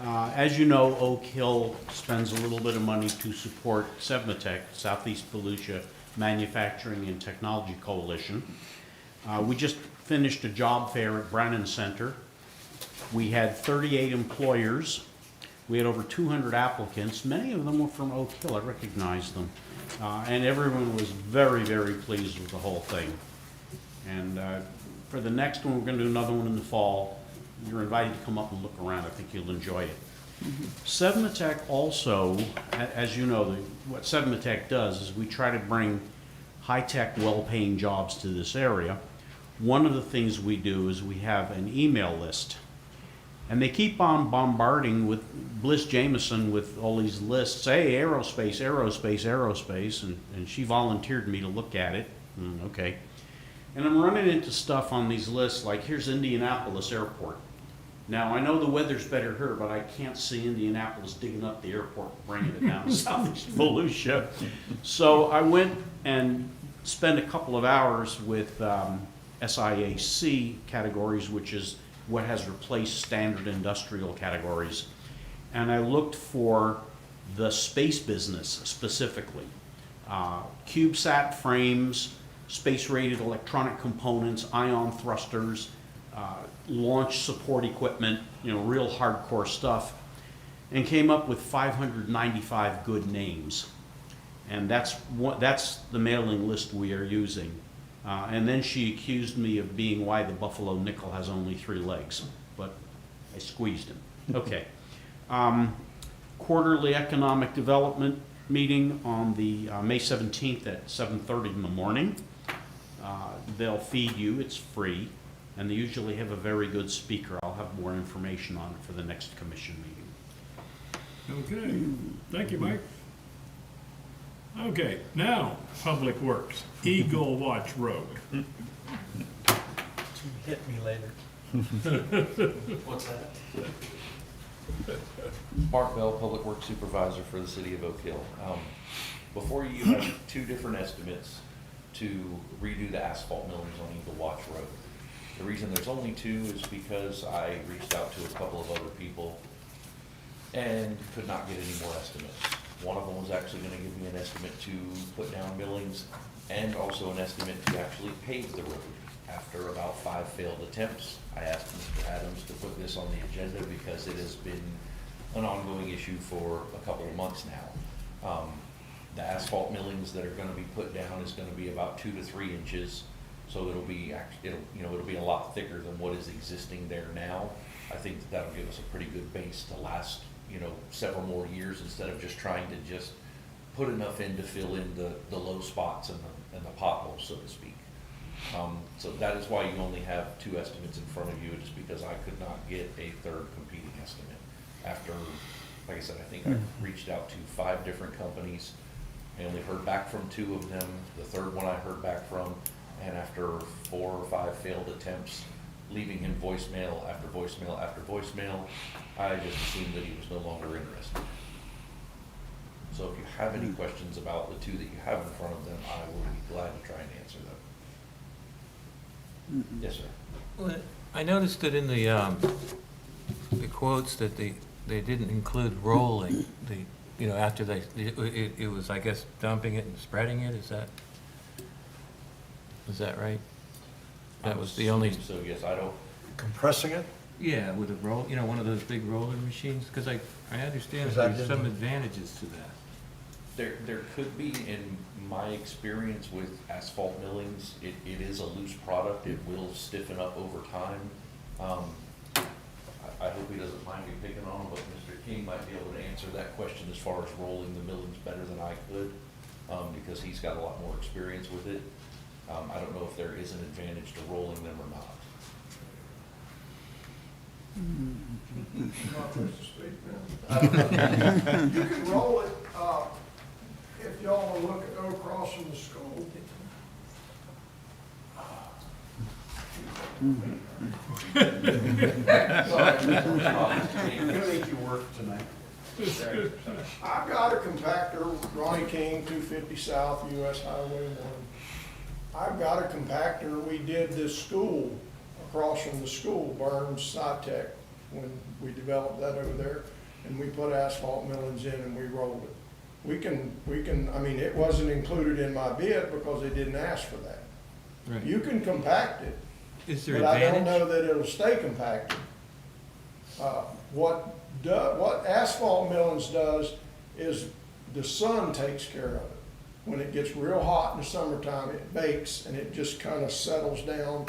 As you know, Oak Hill spends a little bit of money to support Sevmatech, Southeast Volusia Manufacturing and Technology Coalition. We just finished a job fair at Brannan Center. We had 38 employers. We had over 200 applicants. Many of them were from Oak Hill. I recognized them. And everyone was very, very pleased with the whole thing. And for the next one, we're going to do another one in the fall. You're invited to come up and look around. I think you'll enjoy it. Sevmatech also, as you know, what Sevmatech does is we try to bring high-tech, well-paying jobs to this area. One of the things we do is we have an email list. And they keep on bombarding with Bliss Jameson with all these lists. Hey, aerospace, aerospace, aerospace. And she volunteered me to look at it. Okay. And I'm running into stuff on these lists like, here's Indianapolis Airport. Now, I know the weather's better here, but I can't see Indianapolis digging up the airport and bringing it down to Southeast Volusia. So I went and spent a couple of hours with SIAC categories, which is what has replaced standard industrial categories. And I looked for the space business specifically. CubeSat frames, space-rated electronic components, ion thrusters, launch support equipment, real hardcore stuff, and came up with 595 good names. And that's the mailing list we are using. And then she accused me of being why the Buffalo nickel has only 3 legs, but I squeezed him. Okay. Quarterly economic development meeting on the May 17th at 7:30 in the morning. They'll feed you, it's free, and they usually have a very good speaker. I'll have more information on it for the next commission meeting. Okay, thank you, Mike. Okay, now, Public Works, Eagle Watch Road. Hit me later. What's that? Mark Bell, Public Works Supervisor for the City of Oak Hill. Before you have 2 different estimates to redo the asphalt millings on Eagle Watch Road. The reason there's only 2 is because I reached out to a couple of other people and could not get any more estimates. One of them was actually gonna give me an estimate to put down millings and also an estimate to actually pave the road. After about 5 failed attempts, I asked Mr. Adams to put this on the agenda because it has been an ongoing issue for a couple of months now. The asphalt millings that are gonna be put down is gonna be about 2 to 3 inches. So it'll be a lot thicker than what is existing there now. I think that that'll give us a pretty good base to last, you know, several more years instead of just trying to just put enough in to fill in the low spots and the potholes, so to speak. So that is why you only have 2 estimates in front of you, just because I could not get a third competing estimate. After, like I said, I think I reached out to 5 different companies. I only heard back from 2 of them. The third one I heard back from, and after 4 or 5 failed attempts, leaving him voicemail after voicemail after voicemail, I just assumed that he was no longer interested. So if you have any questions about the 2 that you have in front of them, I will be glad to try and answer them. Yes, sir. Well, I noticed that in the quotes that they didn't include rolling, you know, after it was, I guess, dumping it and spreading it, is that right? That was the only. So yes, I don't. Compressing it? Yeah, with a roll, you know, one of those big roller machines, because I understand Is that that there's in some the- advantages to that. There could be, in my experience with asphalt millings, it is a loose product, it will stiffen up over time. I hope he doesn't mind me picking on him, but Mr. King might be able to answer that question as far as rolling the millings better than I could, because he's got a lot more experience with it. I don't know if there is an advantage to rolling them or not. You can roll it, if y'all will look at across from the school. Gonna make you work tonight. I've got a compactor, Ronnie King, 250 South US Highway 1. I've got a compactor, we did this school, across from the school, Burns SciTech, when we developed that over there, and we put asphalt millings in and we rolled it. We can, I mean, it wasn't included in my bid because they didn't ask for that. Right. You can compact it, Is there but I don't advantage? know that it'll stay compacted. What asphalt millings does is the sun takes care of it. When it gets real hot in the summertime, it bakes and it just kind of settles down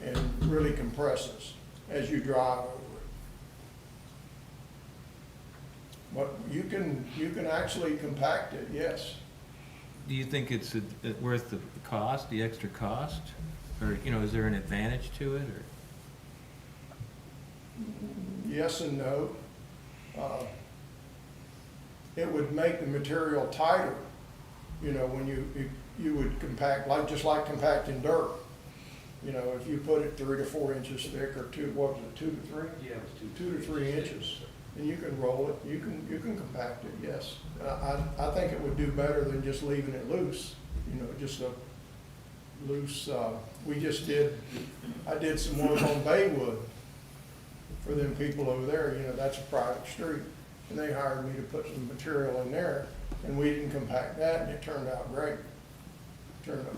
and really compresses as you drive over it. But you can actually compact it, yes. Do you think it's worth the cost, the extra cost? Or, you know, is there an advantage to it, or? Yes and no. It would make the material tighter, you know, when you would compact, just like compacting dirt. You know, if you put it 3 to 4 inches thick, or 2 to 3? Yeah, it was 2 to 3 inches, and you can roll it, you can compact it, yes. I think it would do better than just leaving it loose, you know, just a loose, I did some work on Baywood for them people over there, you know, that's a private street. And they hired me to put some material in there, and we didn't compact that, and it turned out great.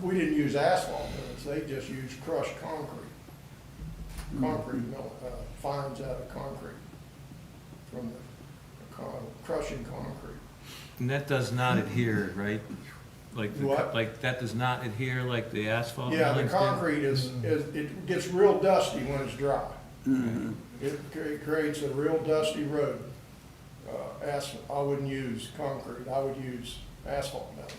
We didn't use asphalt millings, they just used crushed concrete. Concrete fines out of concrete from the crushing concrete. And that does not adhere, right? Like, What? like, that does not adhere like the asphalt Yeah, the millings do? concrete it gets real dusty when it's dry. It creates a real dusty road. I wouldn't use concrete, I would use asphalt millings.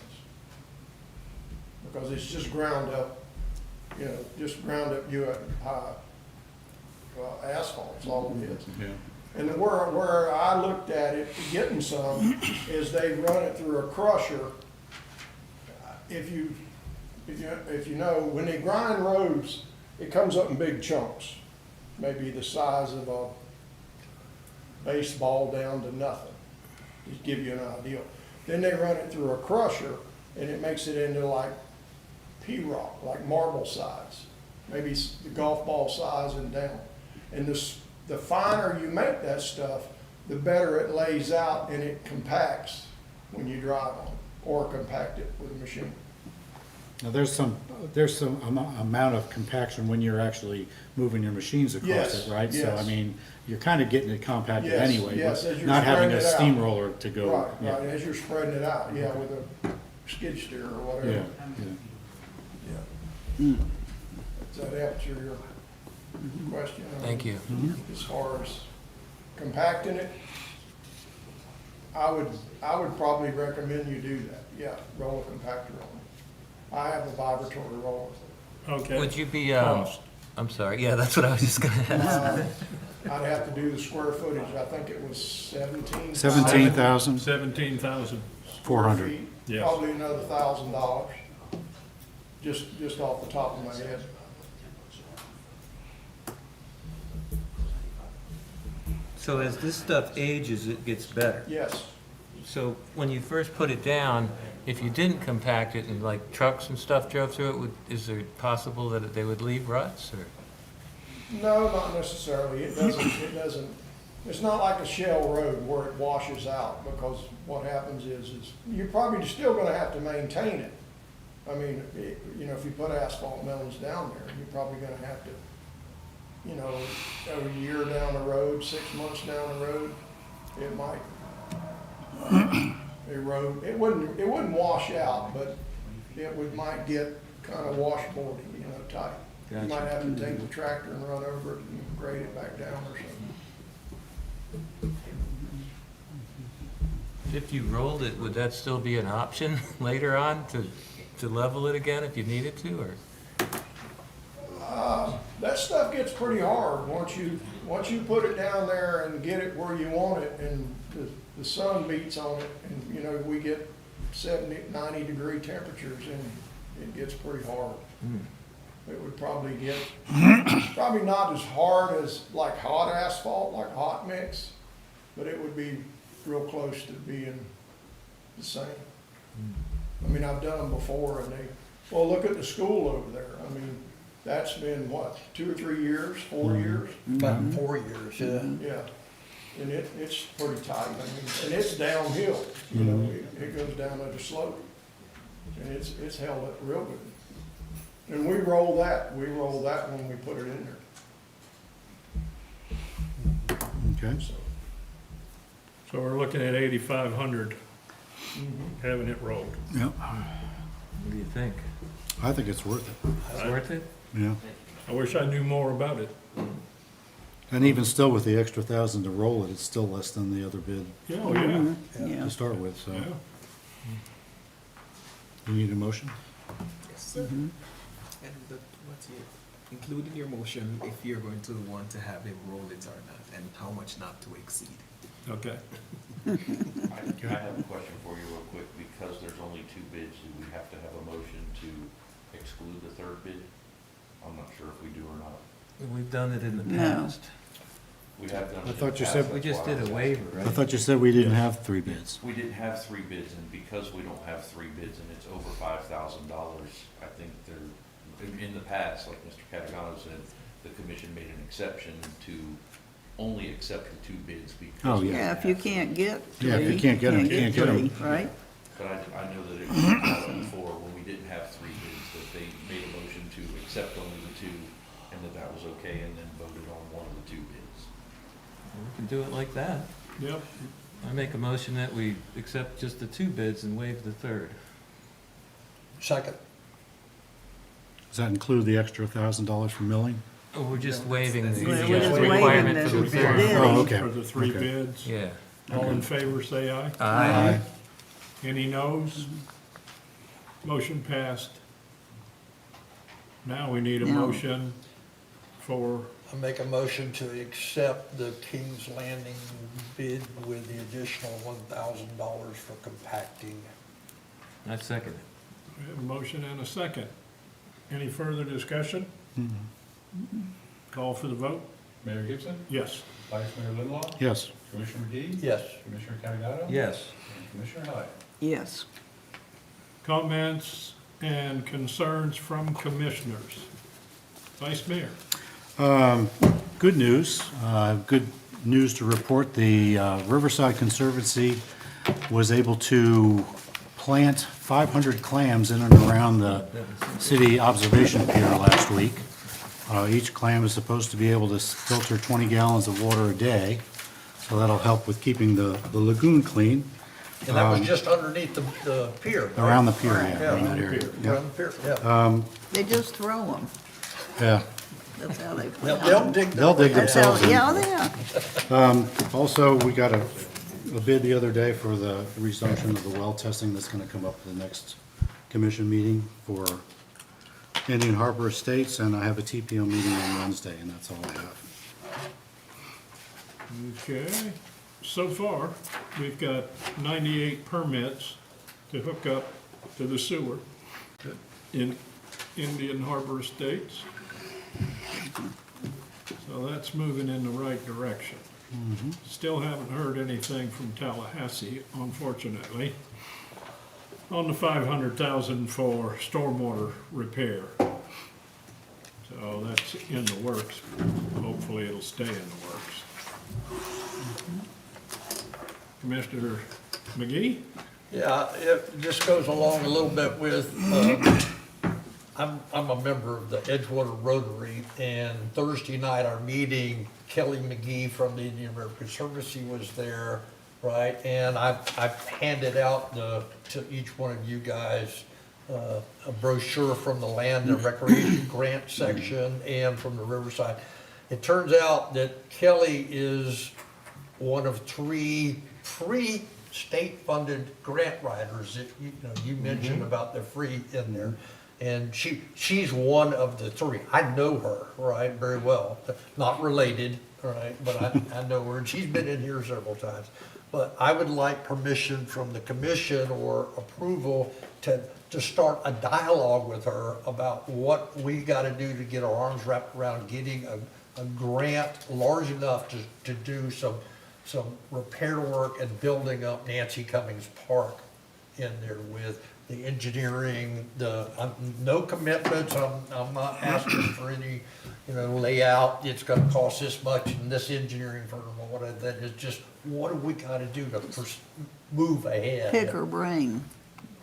Because it's just ground up, you know, just ground up asphalt, that's all it is. Yeah. And where I looked at it, getting some, is they run it through a crusher. If you know, when they grind roads, it comes up in big chunks, maybe the size of a baseball down to nothing, just give you an idea. Then they run it through a crusher, and it makes it into like P-rock, like marble size, maybe the golf ball size and down. And the finer you make that stuff, the better it lays out and it compacts when you drive on it, or compact it with a machine. Now, there's some amount of compaction when you're actually moving your machines across Yes, it, right? So, I yes. mean, you're kind of getting it compacted Yes, anyway, yes, but as you're not having a spreading it out. steamroller to go. Right, yeah. right, as you're spreading it out, yeah, with a skid steer or whatever. Yeah, Yeah. Does that answer your question. I Thank mean, you. As far as compacting it, I would probably recommend you do that, yeah, roll a compactor on it. I have a vibratory roller. Okay. Would you be, Cost. I'm sorry, yeah, that's what I was just gonna ask. I'd have to do the square footage, I think it was 17. 17,000, 17,000. 400. Yes. Probably another $1,000, just off the top of my head. So as this stuff ages, it gets better. Yes, So when you first put it down, if you didn't compact it and like trucks and stuff drove through it, is it possible that they would leave ruts or? no, not necessarily, it doesn't, it's not like a shell road where it washes out, because what happens is you're probably still gonna have to maintain it. I mean, you know, if you put asphalt melons down there, you're probably gonna have to, you know, a year down the road, 6 months down the road, it might erode. It wouldn't wash out, but might get kind of washboardy, you know, tight. You Gotcha. might have to take the tractor and run over it and grade it back down or something. If you rolled it, would that still be an option later on to level it again if you needed to, or? That stuff gets pretty hard once you put it down there and get it where you want it, and the sun beats on it, and, you know, we get 70, 90 degree temperatures, and it gets pretty hard. It would probably get, probably not as hard as like hot asphalt, like hot mix, but it would be real close to being the same. I mean, I've done them before, and well, look at the school over there. I mean, that's been what, 2 or 3 years, 4 years? About 4 years, yeah. Yeah, and it's pretty tight, I mean, and it's downhill, you know, it goes down at a slope, and it's held up real good. And we roll that when we put it in there. Okay. So we're looking at 8,500 having it rolled. Yep. What do you think? I think it's worth it. It's worth it? Yeah. I wish I knew more about it. And even still with the extra 1,000 to roll it, it's still less than the other bid Yeah, oh, yeah. Yeah. to start with, so. Yeah. You need a motion? Yes, sir. And what's your, include in your motion if you're going to want to have it roll it or not, and how much not to exceed. Okay. I have a question for you real quick, because there's only 2 bids, do we have to have a motion to exclude the 3rd bid? I'm not sure if we do or not. We've done it in the No. past. We have done it. I in thought the you past, said- We that's just why I did was a asking. waiver, I right? thought you said we didn't have 3 bids. We didn't have 3 bids, and because we don't have 3 bids and it's over $5,000, I think in the past, like Mr. Catagano said, the commission made an exception to only accept the 2 bids because. Oh, we yeah. Yeah, didn't if you have can't get three. Yeah, if you can't get 'em, you can't get 'em. three, Right? But I know that it was brought up before, when we didn't have 3 bids, that they made a motion to accept only the 2, and that was okay, and then voted on one of the 2 bids. We can do it like that. Yep. I make a motion that we accept just the 2 bids and waive the 3rd. Second. Does that include the extra $1,000 for milling? Oh, we're just waiving the We're just waiving requirement for the the 3rd. bid. Oh, okay. For the 3 Okay. bids. Yeah. All in favor, say aye. Aye. Any noes? Motion passed. Now we need a Now- motion for, I make a motion to accept the King's Landing bid with the additional $1,000 for compacting. I second it. we have a motion and a second. Any further discussion? Call for the vote? Mayor Gibson, Yes. Vice Mayor Lindlaw, Yes. Commissioner McGee, Yes. Commissioner Catagano. Yes. And Commissioner Hyde. Yes. Comments and concerns from commissioners? Vice Mayor? Good news. Good news to report. The Riverside Conservancy was able to plant 500 clams in and around the city observation pier last week. Each clam is supposed to be able to filter 20 gallons of water a day, so that'll help with keeping the lagoon clean. And that was just underneath the pier. right? Around the pier, yeah, around that area. Around the pier, yeah. They just throw them. Yeah. That's how they play. They'll dig their They'll dig way out. That's how, themselves in. yeah, they are. Also, we got a bid the other day for the resumption of the well testing that's gonna come up at the next commission meeting for Indian Harbor Estates, and I have a TPO meeting on Wednesday, and that's all I have. Okay, so far, we've got 98 permits to hook up to the sewer in Indian Harbor Estates. So that's moving in the right direction. Still haven't heard anything from Tallahassee, unfortunately, on the 500,000 for stormwater repair. So that's in the works. Hopefully it'll stay in the works. Commissioner McGee? Yeah, it just goes along a little bit with, I'm a member of the Edgewater Rotary, and Thursday night, our meeting, Kelly McGee from the Indian River Conservancy was there, right? And I handed out to each one of you guys a brochure from the Land and Recreation Grant section and from the Riverside. It turns out that Kelly is one of three free state-funded grant writers that, you mentioned about the free in there. And she's one of the three. I know her, right, very well. Not related, right, but I know her, and she's been in here several times. But I would like permission from the commission or approval to start a dialogue with her about what we gotta do to get our arms wrapped around getting a grant large enough to do some repair work and building up Nancy Cummings Park in there with the engineering, no commitments, I'm not asking for any, layout, it's gonna cost this much, and this engineering firm or whatever, that is just, what do we gotta do to move ahead? Pick her brain.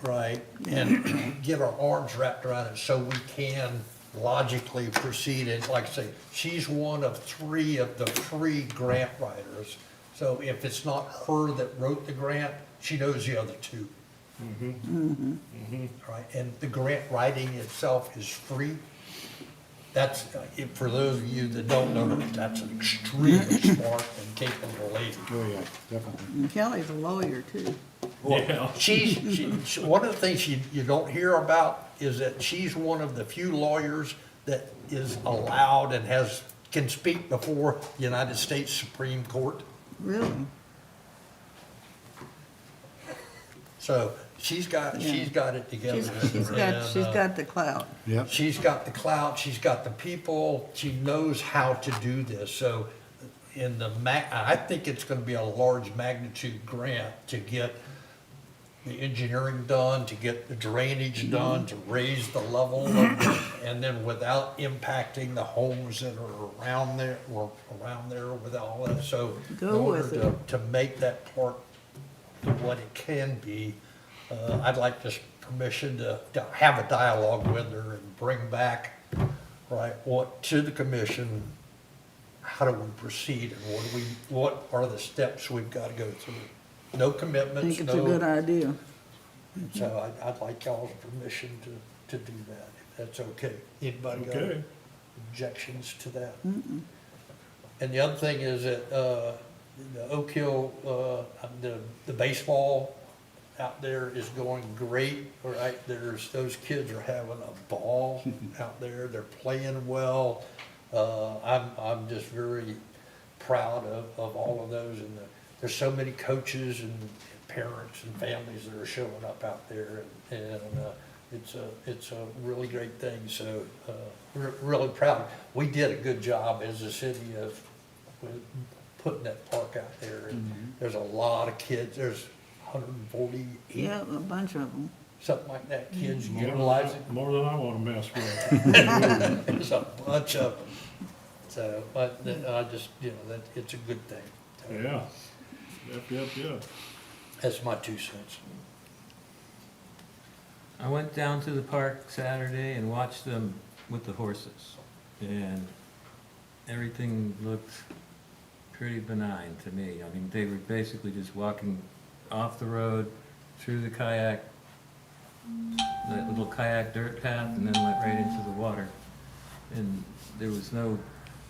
Right, and get our arms wrapped around it so we can logically proceed. And like I say, she's one of three of the free grant writers. So if it's not her that wrote the grant, she knows the other two. Right, and the grant writing itself is free. That's, for those of you that don't know, that's an extremely smart and capable lady. Oh, yeah, definitely. And Kelly's a lawyer too. Yeah. She's, one of the things you don't hear about is that she's one of the few lawyers that is allowed and can speak before the United States Supreme Court. Really? So she's got it together. She's got the clout. Yep. She's got the clout, she's got the people, she knows how to do this. So I think it's gonna be a large magnitude grant to get the engineering done, to get the drainage done, to raise the level of it, and then without impacting the homes that are around there, with all that. So in Go with order it. to make that park what it can be, I'd like this permission to have a dialogue with her and bring back, right, to the commission, how do we proceed and what are the steps we've got to go through? No I commitments, think it's a good idea. So I'd like y'all's permission to do that, if that's okay. Anybody got Okay. objections to that? And the other thing is that, the Oak Hill, the baseball out there is going great, right? Those kids are having a ball out there, they're playing well. I'm just very proud of all of those, and there's so many coaches and parents and families that are showing up out there, and it's a really great thing, so, we're really proud. We did a good job as a city of putting that park out there, and there's a lot of kids, there's 148, Yeah, a bunch of them. something like that, kids utilizing. More than I wanna mess with. There's a bunch of them, so, but I just, that, it's a good thing. So, Yeah. Yep. That's my 2 cents. I went down to the park Saturday and watched them with the horses, and everything looked pretty benign to me. I mean, they were basically just walking off the road through the kayak, that little kayak dirt path, and then went right into the water. And there was no,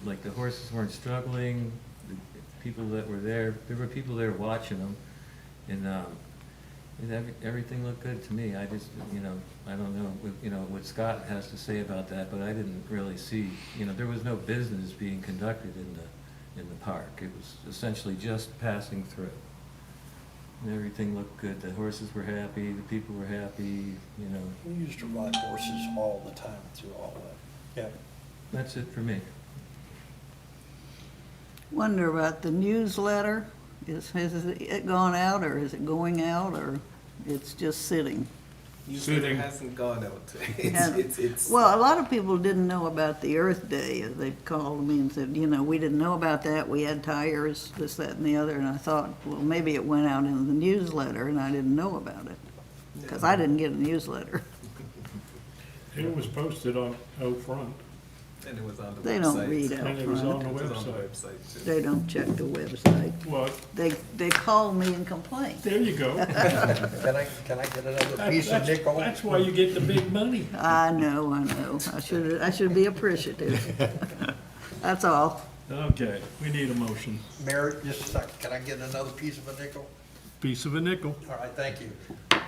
like, the horses weren't struggling, the people that were there were people there watching them, and everything looked good to me. I just, I don't know, what Scott has to say about that, but I didn't really see, there was no business being conducted in the park. It was essentially just passing through. And everything looked good. The horses were happy, the people were happy, We used to ride horses all the time through all that. Yeah. That's it for me. Wonder about the newsletter. Has it gone out, or is it going out, or it's just sitting? Newsletter hasn't gone out. Hasn't. It's Well, a lot of people didn't know about the Earth Day. They called me and said, we didn't know about that. We had tires, this, that, and the other. And I thought, well, maybe it went out in the newsletter and I didn't know about it. Because I didn't get a newsletter. It was posted on Out Front. and it was on the They website. don't read out And it was on front. the It was on the website. website too. They don't check the website. What? They call me and complain. There you go. Can I get another piece of nickel? That's why you get the big money. I know. I should be appreciative. That's all. Okay, we need a motion. Mayor, just a second, can I get another piece of a nickel? Piece of a nickel. All right, thank you.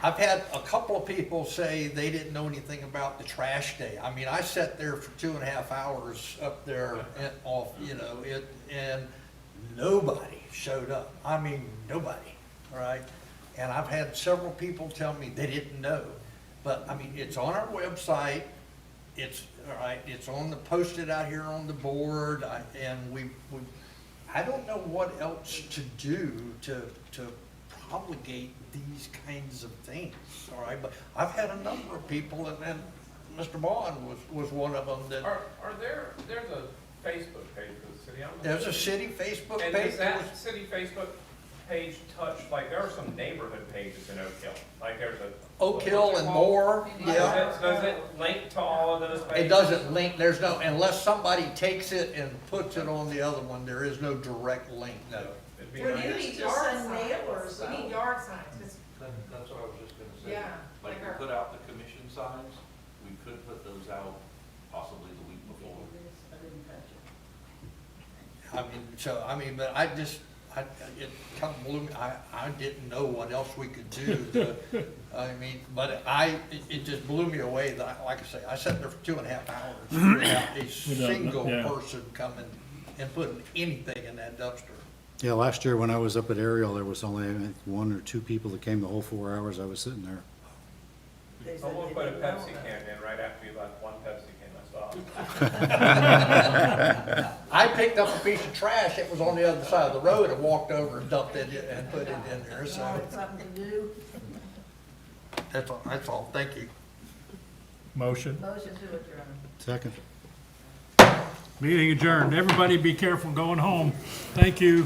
I've had a couple of people say they didn't know anything about the trash day. I mean, I sat there for 2.5 hours up there and off, and nobody showed up. I mean, nobody, all right? And I've had several people tell me they didn't know. But, I mean, it's on our website, all right, it's posted out here on the board, and I don't know what else to do to promulgate these kinds of things, all right? But I've had a number of people, and Mr. Bond was one of them that. There's a Facebook page for the city. I don't know. There's a city Facebook And page. does that city Facebook page touch, like, there are some neighborhood pages in Oak Hill, like there's a. Oak Hill what's it and called? more, yeah. Does it link to all of those pages? It doesn't link, unless somebody takes it and puts it on the other one, there is no direct link, no. It'd be Well, nice. you need yard signs, we need yard signs, 'cause That's what I was just gonna say. Yeah, Like like we our- put out the commission signs, we could put those out possibly the week before. But it kind of blew me, I didn't know what else we could do it just blew me away that, like I say, I sat there for 2.5 hours without a single yeah. person coming and putting anything in that dumpster. Yeah, last year when I was up at Ariel, there was only, I think, 1 or 2 people that came the whole 4 hours I was sitting there. Someone put a Pepsi can in right after you left, one Pepsi can, I saw. I picked up a piece of trash that was on the other side of the road and walked over and dumped it and put it in there, so. Something to do. That's all, thank you. Motion. Motion to adjourn. Second. Meeting adjourned. Everybody be careful going home. Thank you.